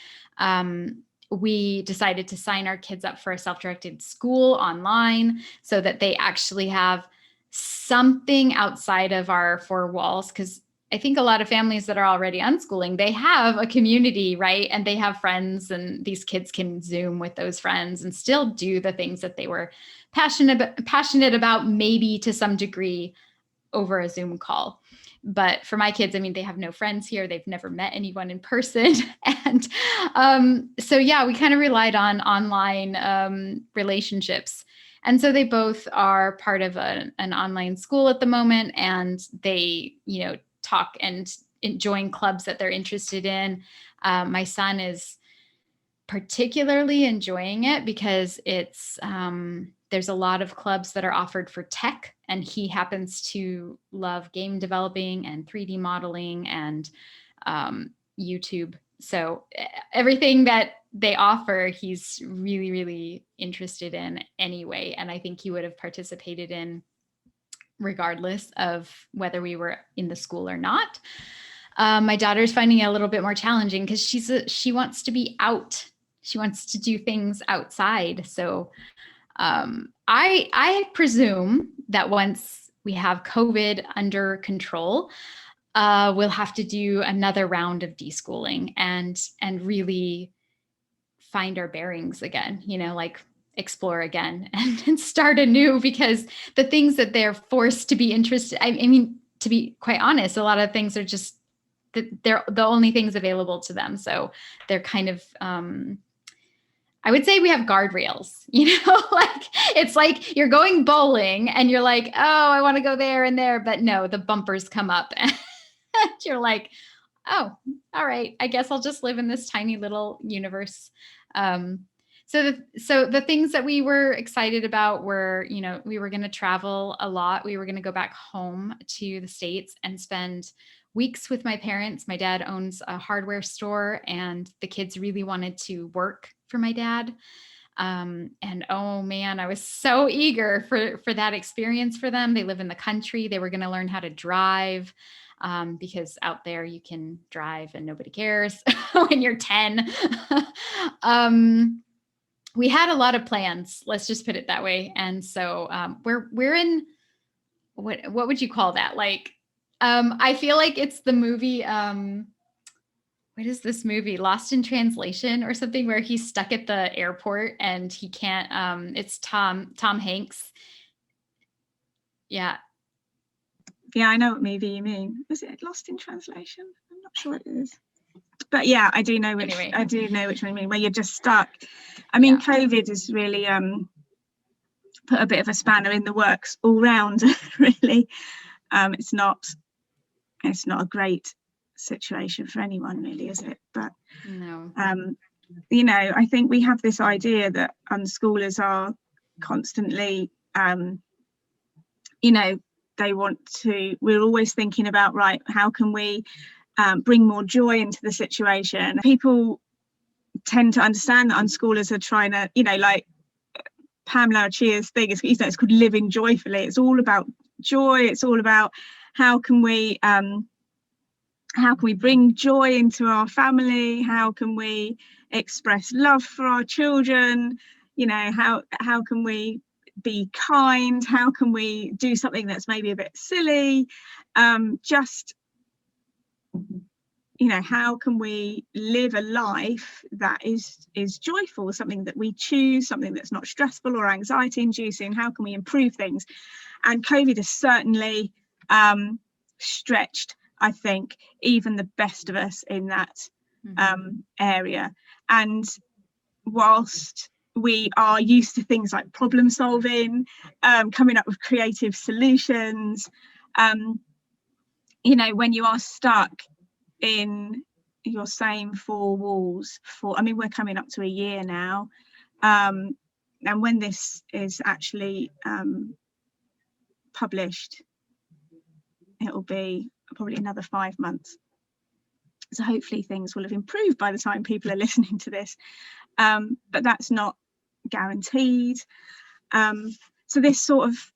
S2: we decided to sign our kids up for a self-directed school online, so that they actually have something outside of our four walls. Because I think a lot of families that are already unschooling, they have a community, right? And they have friends, and these kids can Zoom with those friends and still do the things that they were passionate about, maybe to some degree, over a Zoom call. But for my kids, I mean, they have no friends here. They've never met anyone in person. And so, we kind of relied on online relationships. And so they both are part of an online school at the moment, and they, you know, talk and join clubs that they're interested in. My son is particularly enjoying it because it's, there's a lot of clubs that are offered for tech, and he happens to love game developing and 3D modeling and YouTube. So everything that they offer, he's really, really interested in anyway. And I think he would have participated in regardless of whether we were in the school or not. My daughter's finding it a little bit more challenging because she wants to be out. She wants to do things outside. So I presume that once we have COVID under control, we'll have to do another round of deschooling and really find our bearings again, like explore again and start anew, because the things that they're forced to be interested, I mean, to be quite honest, a lot of things are just, they're the only things available to them. So they're kind of, I would say we have guardrails, like it's like you're going bowling and you're like, oh, I want to go there and there, but no, the bumpers come up and you're like, oh, all right, I guess I'll just live in this tiny little universe. So the things that we were excited about were, we were going to travel a lot. We were going to go back home to the States and spend weeks with my parents. My dad owns a hardware store, and the kids really wanted to work for my dad. And oh man, I was so eager for that experience for them. They live in the country. They were going to learn how to drive. Because out there you can drive and nobody cares when you're 10. We had a lot of plans, let's just put it that way. And so we're in, what would you call that? Like, I feel like it's the movie, what is this movie? Lost in Translation or something, where he's stuck at the airport and he can't, it's Tom Hanks. Yeah.
S1: Yeah, I know what movie you mean. Was it Lost in Translation? I'm not sure it is. But yeah, I do know which
S2: Anyway.
S1: I do know which one you mean, where you're just stuck. I mean, yeah. COVID has really put a bit of a spanner in the works all round, really. It's not a great situation for anyone, really, is it? But
S2: no.
S1: I think we have this idea that unschoolers are constantly we're always thinking about, right, how can we bring more joy into the situation? People tend to understand that unschoolers are trying to, like Pamela Chia's thing is, it's called living joyfully. It's all about joy. It's all about how can we bring joy into our family? How can we express love for our children? How can we be kind? How can we do something that's maybe a bit silly? How can we live a life that is joyful, something that we choose, something that's not stressful or anxiety inducing? How can we improve things? And COVID has certainly stretched, I think, even the best of us in that area. And whilst we are used to things like problem solving, coming up with creative solutions, when you are stuck in your same four walls we're coming up to a year now, and when this is actually published, it'll be probably another 5 months, so hopefully things will have improved by the time people are listening to this, but that's not guaranteed. So this sort of,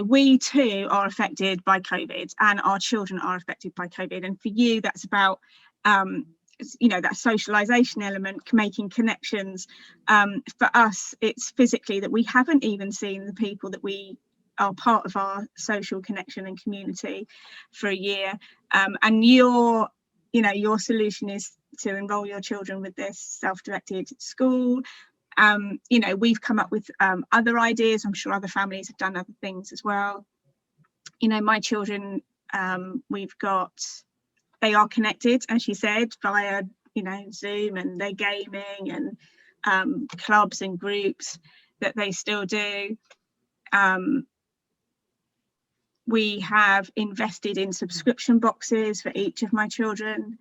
S1: we too are affected by COVID, and our children are affected by COVID. And for you, that's about, that socialization element, making connections. For us, it's physically that we haven't even seen the people that we are part of our social connection and community for a year. And your solution is to enroll your children with this self-directed school. We've come up with other ideas. I'm sure other families have done other things as well. My children, they are connected, as you said, via Zoom, and they're gaming and clubs and groups that they still do. We have invested in subscription boxes for each of my children,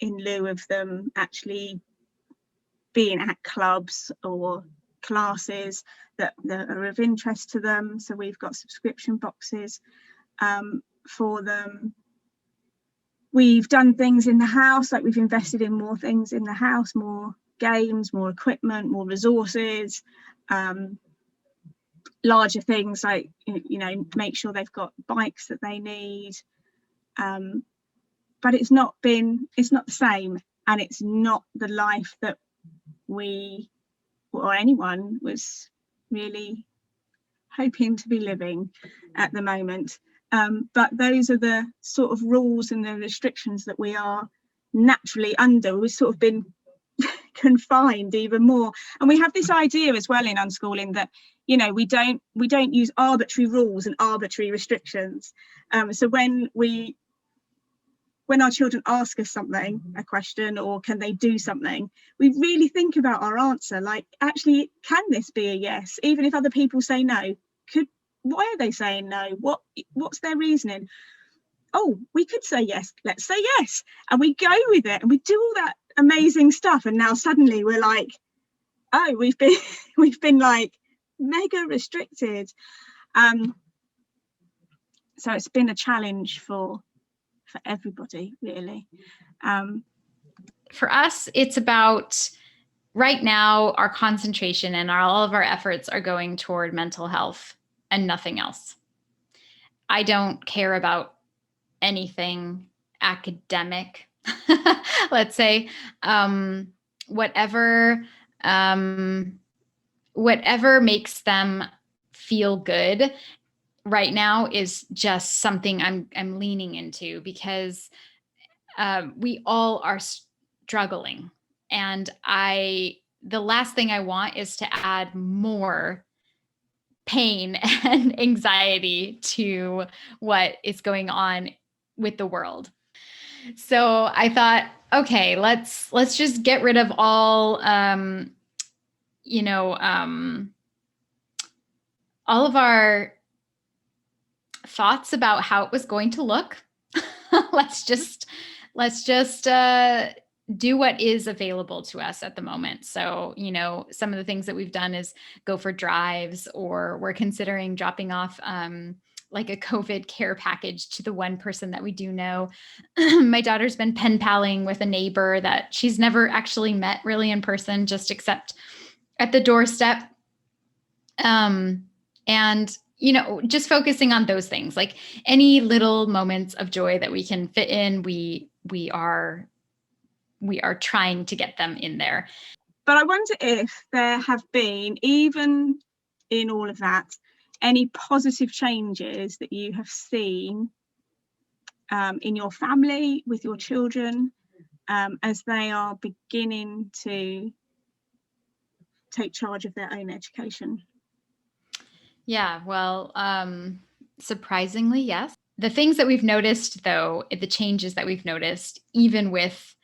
S1: in lieu of them actually being at clubs or classes that are of interest to them. So we've got subscription boxes for them. We've done things in the house, like we've invested in more things in the house, more games, more equipment, more resources, larger things like, make sure they've got bikes that they need. But it's not the same, and it's not the life that we or anyone was really hoping to be living at the moment. But those are the sort of rules and the restrictions that we are naturally under, we've sort of been confined even more. And we have this idea as well in unschooling that, you know, we don't use arbitrary rules and arbitrary restrictions. So when our children ask us something, a question, or can they do something, we really think about our answer. Like, actually, can this be a yes? Even if other people say no, why are they saying no? What's their reasoning? Oh, we could say yes, let's say yes. And we go with it and we do all that amazing stuff. And now suddenly we're like, oh, we've been like mega restricted. So it's been a challenge for everybody, really.
S2: For us, it's about right now, our concentration and all of our efforts are going toward mental health and nothing else. I don't care about anything academic, let's say, whatever makes them feel good right now is just something I'm leaning into, because we all are struggling, and the last thing I want is to add more pain and anxiety to what is going on with the world. So I thought, okay, let's just get rid of all all of our thoughts about how it was going to look. let's just do what is available to us at the moment. So, you know, some of the things that we've done is go for drives, or we're considering dropping off like a COVID care package to the one person that we do know. My daughter's been pen paling with a neighbor that she's never actually met really in person, just except at the doorstep. And, you know, just focusing on those things, like any little moments of joy that we can fit in, we are trying to get them in there.
S1: But I wonder if there have been, even in all of that, any positive changes that you have seen in your family, with your children, as they are beginning to take charge of their own education?
S2: Yeah, well, surprisingly, yes. The things that we've noticed, though, the changes that we've noticed, even with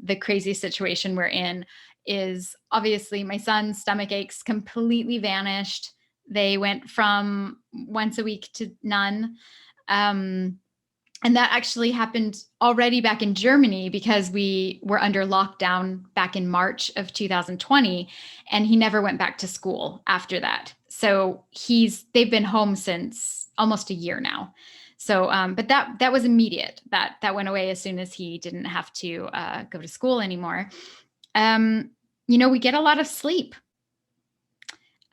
S2: the crazy situation we're in, is obviously my son's stomach aches completely vanished. They went from once a week to none. And that actually happened already back in Germany, because we were under lockdown back in March of 2020, and he never went back to school after that. So they've been home since almost a year now. So, but that was immediate. That went away as soon as he didn't have to go to school anymore. You know, we get a lot of sleep.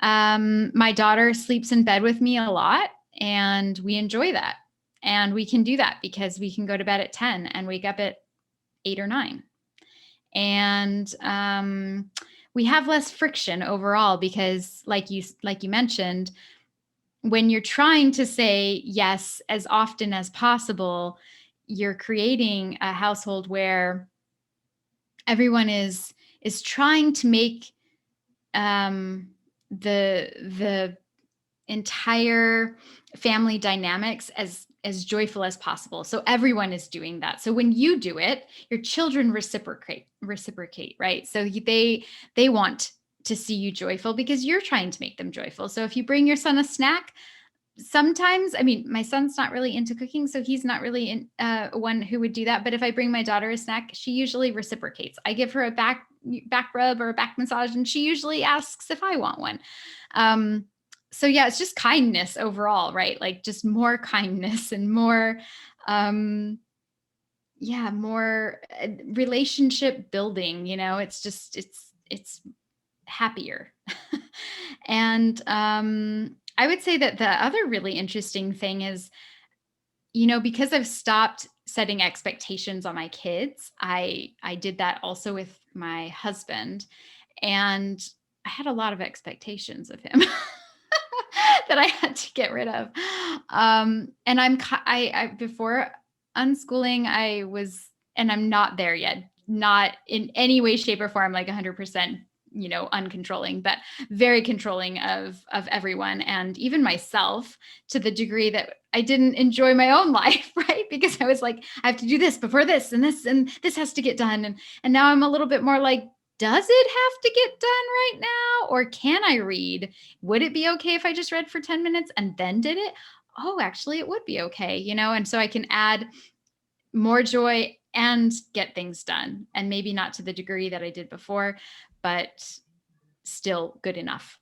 S2: My daughter sleeps in bed with me a lot, and we enjoy that. And we can do that because we can go to bed at 10 and wake up at 8 or 9. And we have less friction overall, because like you mentioned, when you're trying to say yes as often as possible, you're creating a household where everyone is trying to make the entire family dynamics as joyful as possible. So everyone is doing that. So when you do it, your children reciprocate, right? So they want to see you joyful because you're trying to make them joyful. So if you bring your son a snack, sometimes, I mean, my son's not really into cooking, so he's not really one who would do that. But if I bring my daughter a snack, she usually reciprocates. I give her a back rub or a back massage, and she usually asks if I want one. So yeah, it's just kindness overall, right? Like just more kindness and more, more relationship building, you know, it's just, it's happier. And I would say that the other really interesting thing is, you know, because I've stopped setting expectations on my kids, I did that also with my husband, and I had a lot of expectations of him that I had to get rid of. And I before unschooling, I was and I'm not there yet, not in any way, shape, or form, like 100%, uncontrolling, but very controlling of everyone, and even myself, to the degree that I didn't enjoy my own life, right? Because I was like, I have to do this before this, and this has to get done. And now I'm a little bit more like, does it have to get done right now? Or can I read? Would it be okay if I just read for 10 minutes and then did it? Oh, actually, it would be okay, And so I can add more joy and get things done. And maybe not to the degree that I did before, but still good enough.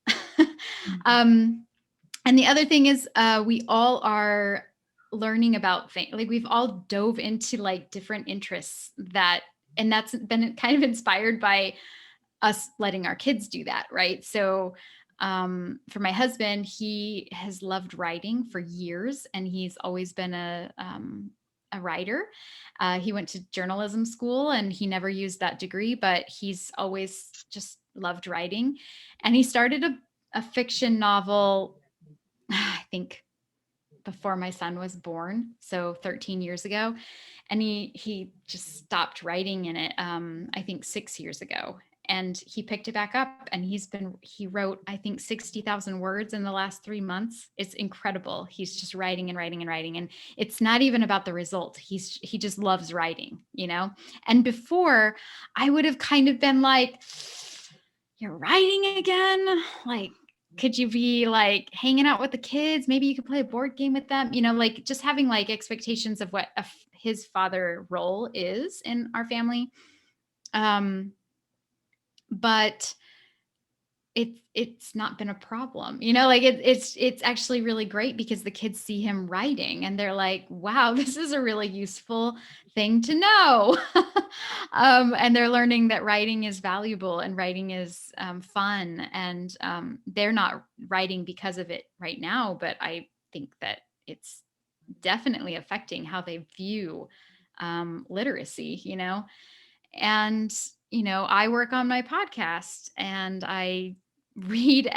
S2: And the other thing is, we all are learning about things. Like, we've all dove into like different interests and that's been kind of inspired by us letting our kids do that. Right. So for my husband, he has loved writing for years, and he's always been a writer. He went to journalism school, and he never used that degree, but he's always just loved writing. And he started a fiction novel, I think before my son was born, so 13 years ago. And he just stopped writing in it, I think 6 years ago. And he picked it back up, and he wrote, I think, 60,000 words in the last 3 months. It's incredible. He's just writing and writing and writing. And it's not even about the result. He just loves writing, And before, I would have kind of been like, you're writing again? Like, could you be like hanging out with the kids? Maybe you could play a board game with them, like just having like expectations of what his father role is in our family. But it's not been a problem, like it's actually really great, because the kids see him writing and they're like, wow, this is a really useful thing to know. And they're learning that writing is valuable and writing is fun. And they're not writing because of it right now, but I think that it's definitely affecting how they view literacy, and I work on my podcast, and I read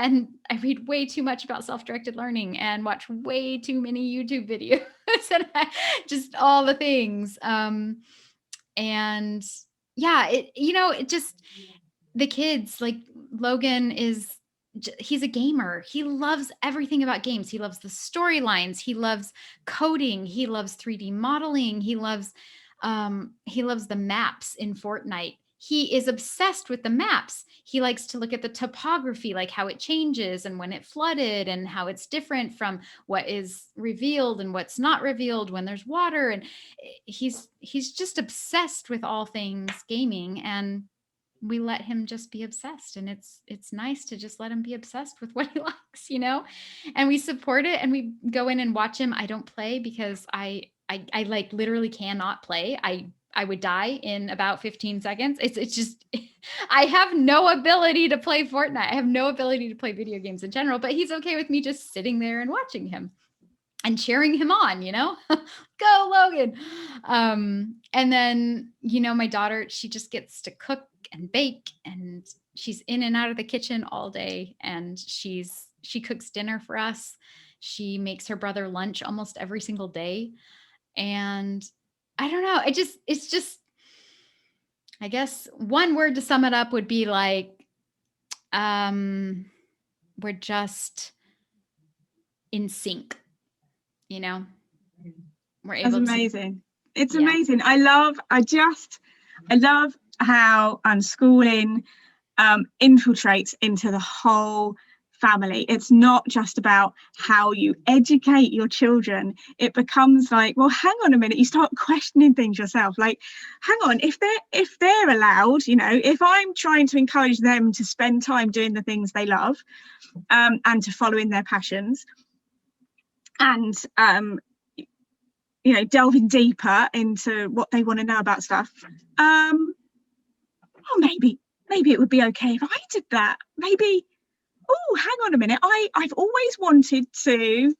S2: way too much about self-directed learning and watch way too many YouTube videos and just all the things. And yeah, it just, the kids, like Logan he's a gamer. He loves everything about games. He loves the storylines. He loves coding. He loves 3D modeling. He loves the maps in Fortnite. He is obsessed with the maps. He likes to look at the topography, like how it changes and when it flooded and how it's different from what is revealed and what's not revealed when there's water. And he's just obsessed with all things gaming, and we let him just be obsessed. And it's nice to just let him be obsessed with what he likes, and we support it, and we go in and watch him. I don't play because I like literally cannot play. I would die in about 15 seconds. It's just, I have no ability to play Fortnite. I have no ability to play video games in general, but he's okay with me just sitting there and watching him and cheering him on, go Logan. And then, my daughter, she just gets to cook and bake, and she's in and out of the kitchen all day. And she cooks dinner for us. She makes her brother lunch almost every single day. And I don't know. It's just, I guess one word to sum it up would be like, we're just in sync, we're able.
S1: That's amazing. It's amazing. I love how unschooling infiltrates into the whole family. It's not just about how you educate your children. It becomes like, well, hang on a minute, you start questioning things yourself. Like, hang on, if they're allowed, if I'm trying to encourage them to spend time doing the things they love, and to follow in their passions, and delving deeper into what they want to know about stuff, maybe it would be okay if I did that. Maybe, oh, hang on a minute, I've always wanted to,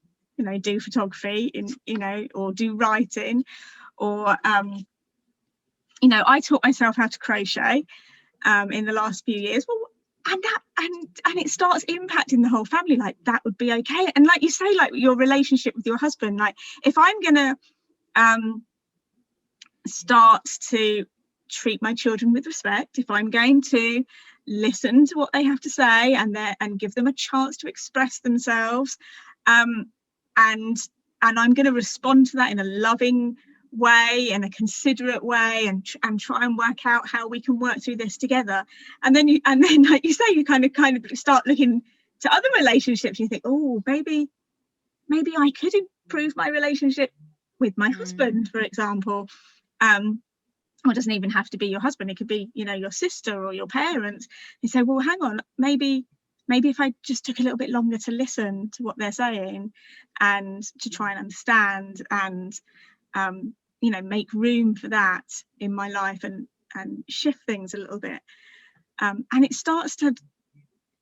S1: do photography or do writing, or I taught myself how to crochet in the last few years. Well, and it starts impacting the whole family. Like, that would be okay. And like you say, like your relationship with your husband, like if I'm gonna start to treat my children with respect, if I'm going to listen to what they have to say and give them a chance to express themselves, and I'm going to respond to that in a loving way, in a considerate way, and try and work out how we can work through this together. And then like you say, you kind of start looking to other relationships. You think, oh, maybe I could improve my relationship with my husband, for example. Or it doesn't even have to be your husband, it could be, your sister or your parents. You say, well, hang on, maybe if I just took a little bit longer to listen to what they're saying and to try and understand and make room for that in my life and shift things a little bit, and it starts to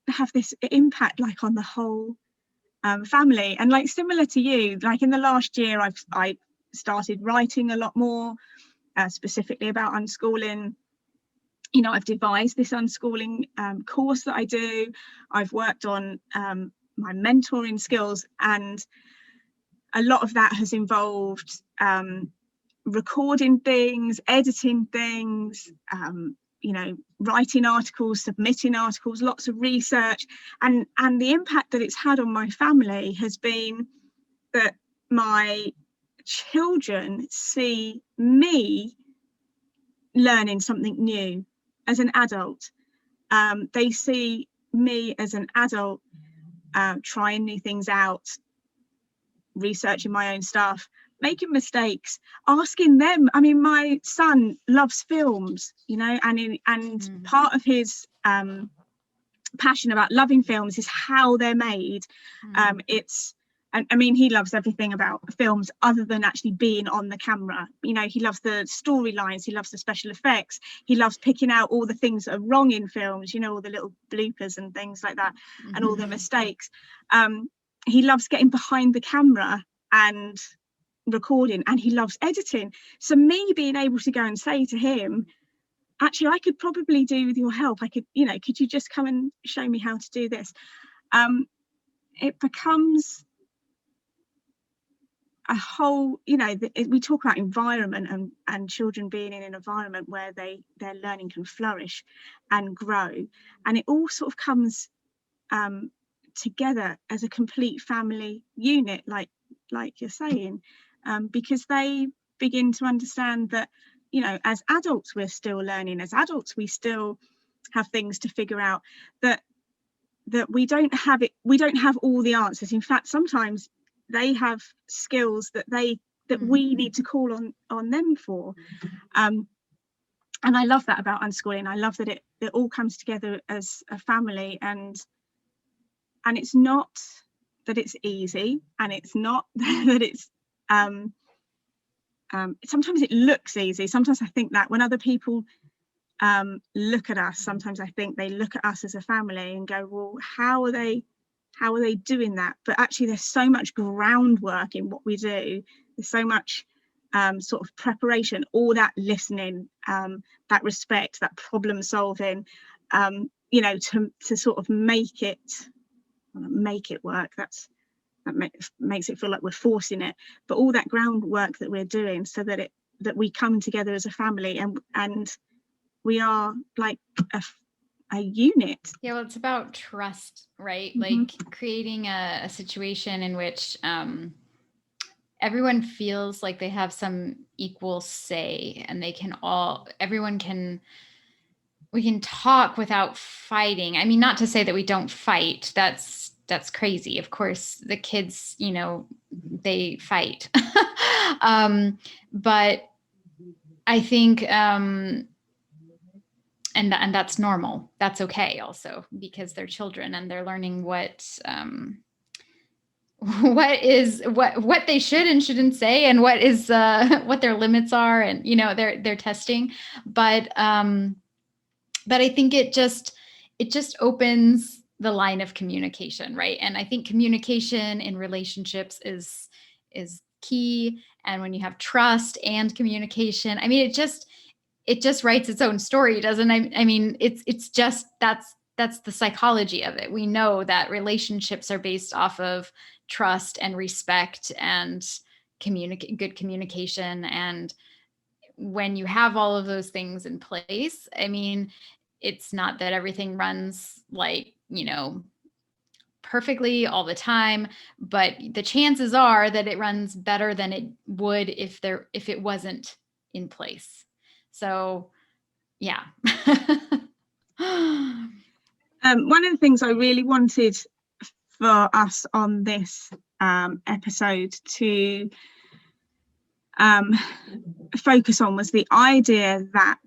S1: have this impact like on the whole family. And like similar to you, like in the last year I started writing a lot more, specifically about unschooling. I've devised this unschooling course that I do. I've worked on my mentoring skills, and a lot of that has involved recording things, editing things, writing articles, submitting articles, lots of research, and the impact that it's had on my family has been that my children see me learning something new as an adult. They see me as an adult trying new things out, researching my own stuff, making mistakes, asking them. I mean, my son loves films, and part of his passion about loving films is how they're made. I mean, he loves everything about films other than actually being on the camera. He loves the storylines, he loves the special effects, he loves picking out all the things that are wrong in films, all the little bloopers and things like that, and all the mistakes. He loves getting behind the camera and recording, and he loves editing. So me being able to go and say to him, actually, I could probably do with your help. Could you just come and show me how to do this? It becomes a whole, we talk about environment and children being in an environment where their learning can flourish and grow, and it all sort of comes together as a complete family unit, like you're saying, because they begin to understand that, as adults we're still learning, as adults we still have things to figure out, that we don't have all the answers. In fact, sometimes they have skills that we need to call on them for. And I love that about unschooling. I love that it all comes together as a family, and it's not that it's easy, and it's not that it's sometimes it looks easy. Sometimes I think that when other people look at us, sometimes I think they look at us as a family and go, well, how are they doing that? But actually there's so much groundwork in what we do. There's so much sort of preparation, all that listening, that respect, that problem solving, to sort of make it work. That makes it feel like we're forcing it, but all that groundwork that we're doing so that we come together as a family and we are like a unit.
S2: Yeah, well, it's about trust, right? Like creating a situation in which everyone feels like they have some equal say, and we can talk without fighting. I mean, not to say that we don't fight. That's crazy. Of course, the kids, they fight. But I think, and that's normal. That's okay also, because they're children and they're learning what they should and shouldn't say, and what their limits are, and they're testing. But I think it just opens the line of communication, right? And I think communication in relationships is key. And when you have trust and communication, I mean, it just writes its own story, doesn't it? I mean, it's just that's the psychology of it. We know that relationships are based off of trust and respect and good communication. And when you have all of those things in place, I mean, it's not that everything runs like, perfectly all the time, but the chances are that it runs better than it would if it wasn't in place. So, yeah.
S1: One of the things I really wanted for us on this episode to focus on was the idea that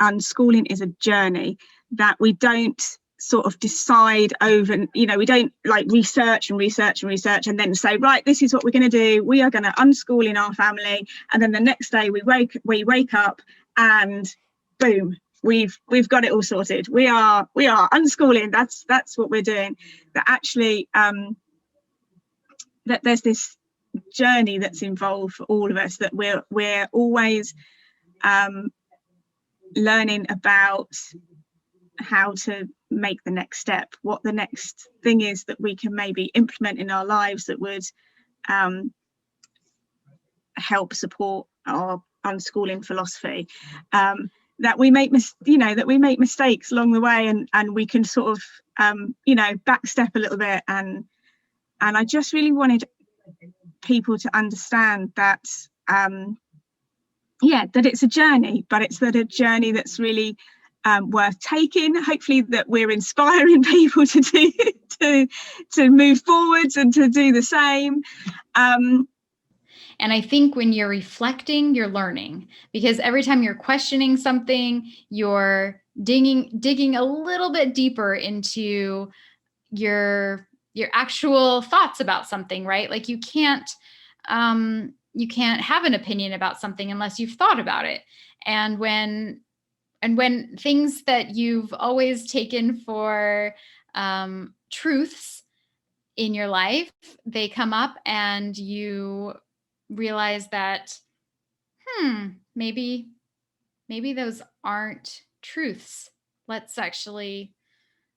S1: unschooling is a journey, that we don't sort of decide over, we don't like research and then say, right, this is what we're going to do, we are going to unschool in our family, and then the next day we wake up and boom, we've got it all sorted, we are unschooling, that's what we're doing. That actually that there's this journey that's involved for all of us, that we're always learning about how to make the next step, what the next thing is that we can maybe implement in our lives that would help support our unschooling philosophy, that we make mistakes along the way, and we can sort of backstep a little bit, and I just really wanted people to understand that that it's a journey, but it's a journey that's really worth taking. Hopefully that we're inspiring people to move forwards and to do the same.
S2: And I think when you're reflecting, you're learning, because every time you're questioning something, you're digging a little bit deeper into your actual thoughts about something, right? Like you can't have an opinion about something unless you've thought about it. And when things that you've always taken for truths in your life, they come up and you realize that, maybe those aren't truths. Let's actually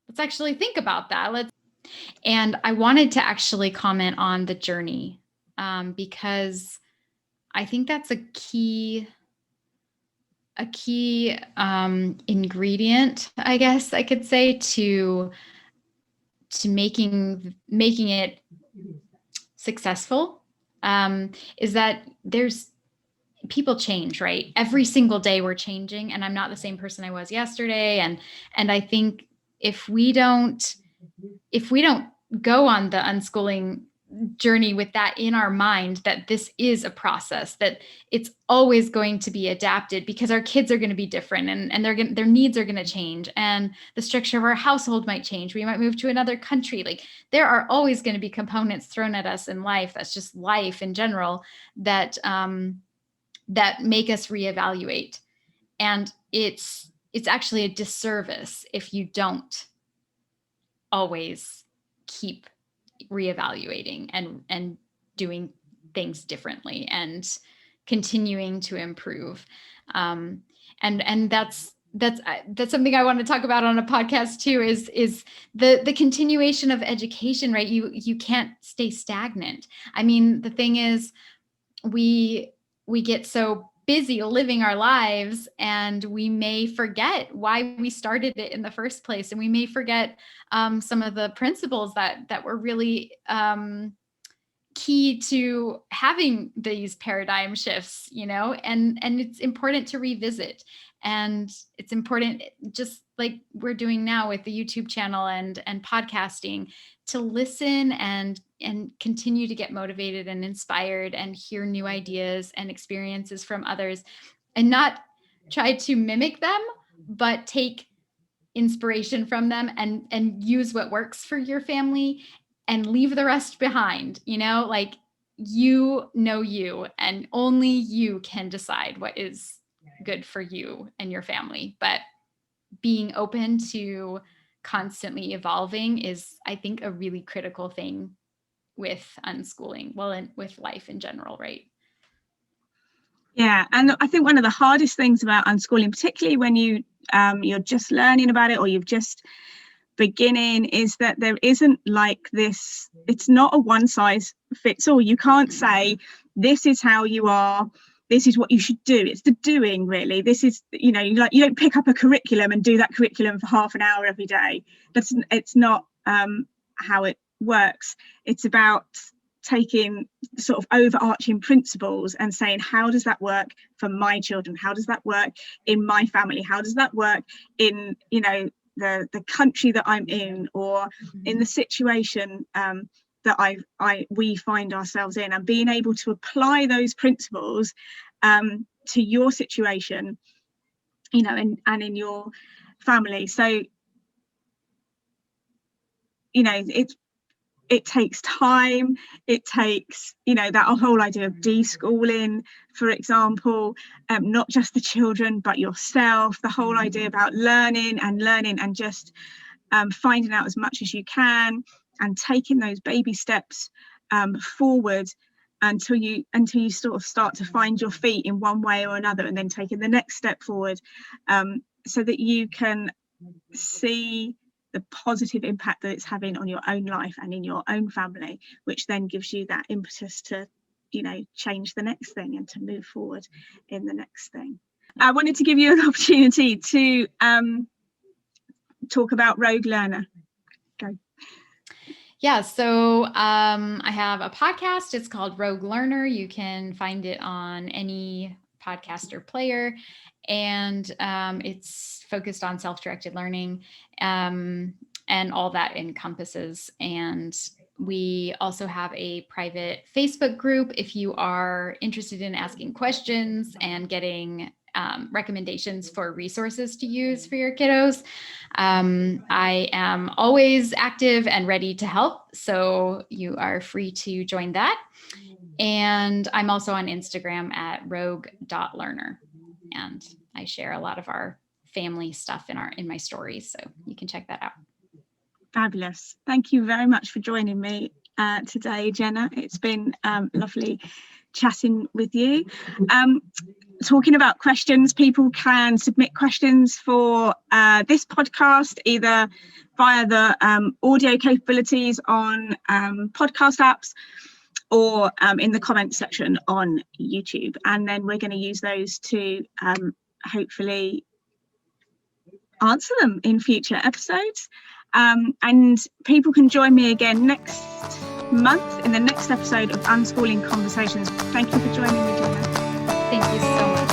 S2: think about that. And I wanted to actually comment on the journey, because I think that's a key ingredient, I guess I could say, to making it successful, is that people change, right? Every single day we're changing, and I'm not the same person I was yesterday. And I think if we don't go on the unschooling journey with that in our mind, that this is a process, that it's always going to be adapted, because our kids are going to be different, and their needs are going to change, and the structure of our household might change. We might move to another country. Like, there are always going to be components thrown at us in life. That's just life in general, that make us reevaluate. And it's actually a disservice if you don't always keep reevaluating and doing things differently and continuing to improve. And that's something I want to talk about on a podcast too, is the continuation of education, right? You can't stay stagnant. I mean, the thing is, we get so busy living our lives, and we may forget why we started it in the first place. And we may forget some of the principles that were really key to having these paradigm shifts, and it's important to revisit. And it's important, just like we're doing now with the YouTube channel and podcasting, to listen and continue to get motivated and inspired and hear new ideas and experiences from others, and not try to mimic them, but take inspiration from them and use what works for your family and leave the rest behind. Like, you, and only you can decide what is good for you and your family. But being open to constantly evolving is, I think, a really critical thing with unschooling, and with life in general, right?
S1: Yeah, and I think one of the hardest things about unschooling, particularly when you're just learning about it, or you've just beginning, is that there isn't like this, it's not a one size fits all. You can't say this is how you are, this is what you should do. It's the doing, really. This is, you don't pick up a curriculum and do that curriculum for half an hour every day. It's not how it works. It's about taking sort of overarching principles and saying, how does that work for my children? How does that work in my family? How does that work in, the country that I'm in, or in the situation that we find ourselves in, and being able to apply those principles to your situation, and in your family. So, it takes time. It takes, that whole idea of deschooling, for example, not just the children, but yourself, the whole idea about learning and just finding out as much as you can, and taking those baby steps forward until you sort of start to find your feet in one way or another, and then taking the next step forward, so that you can see the positive impact that it's having on your own life and in your own family, which then gives you that impetus to, change the next thing and to move forward in the next thing. I wanted to give you an opportunity to talk about Rogue Learner. Go.
S2: Yeah, so I have a podcast. It's called Rogue Learner. You can find it on any podcaster player, and it's focused on self-directed learning and all that encompasses. And we also have a private Facebook group if you are interested in asking questions and getting recommendations for resources to use for your kiddos. I am always active and ready to help, so you are free to join that. And I'm also on Instagram at rogue.learner, and I share a lot of our family stuff in my stories, so you can check that out.
S1: Fabulous. Thank you very much for joining me today, Jenna. It's been lovely chatting with you. Talking about questions, people can submit questions for this podcast either via the audio capabilities on podcast apps, or in the comments section on YouTube. And then we're going to use those to hopefully answer them in future episodes. And people can join me again next month in the next episode of Unschooling Conversations. Thank you for joining me, Jenna.
S2: Thank you so much.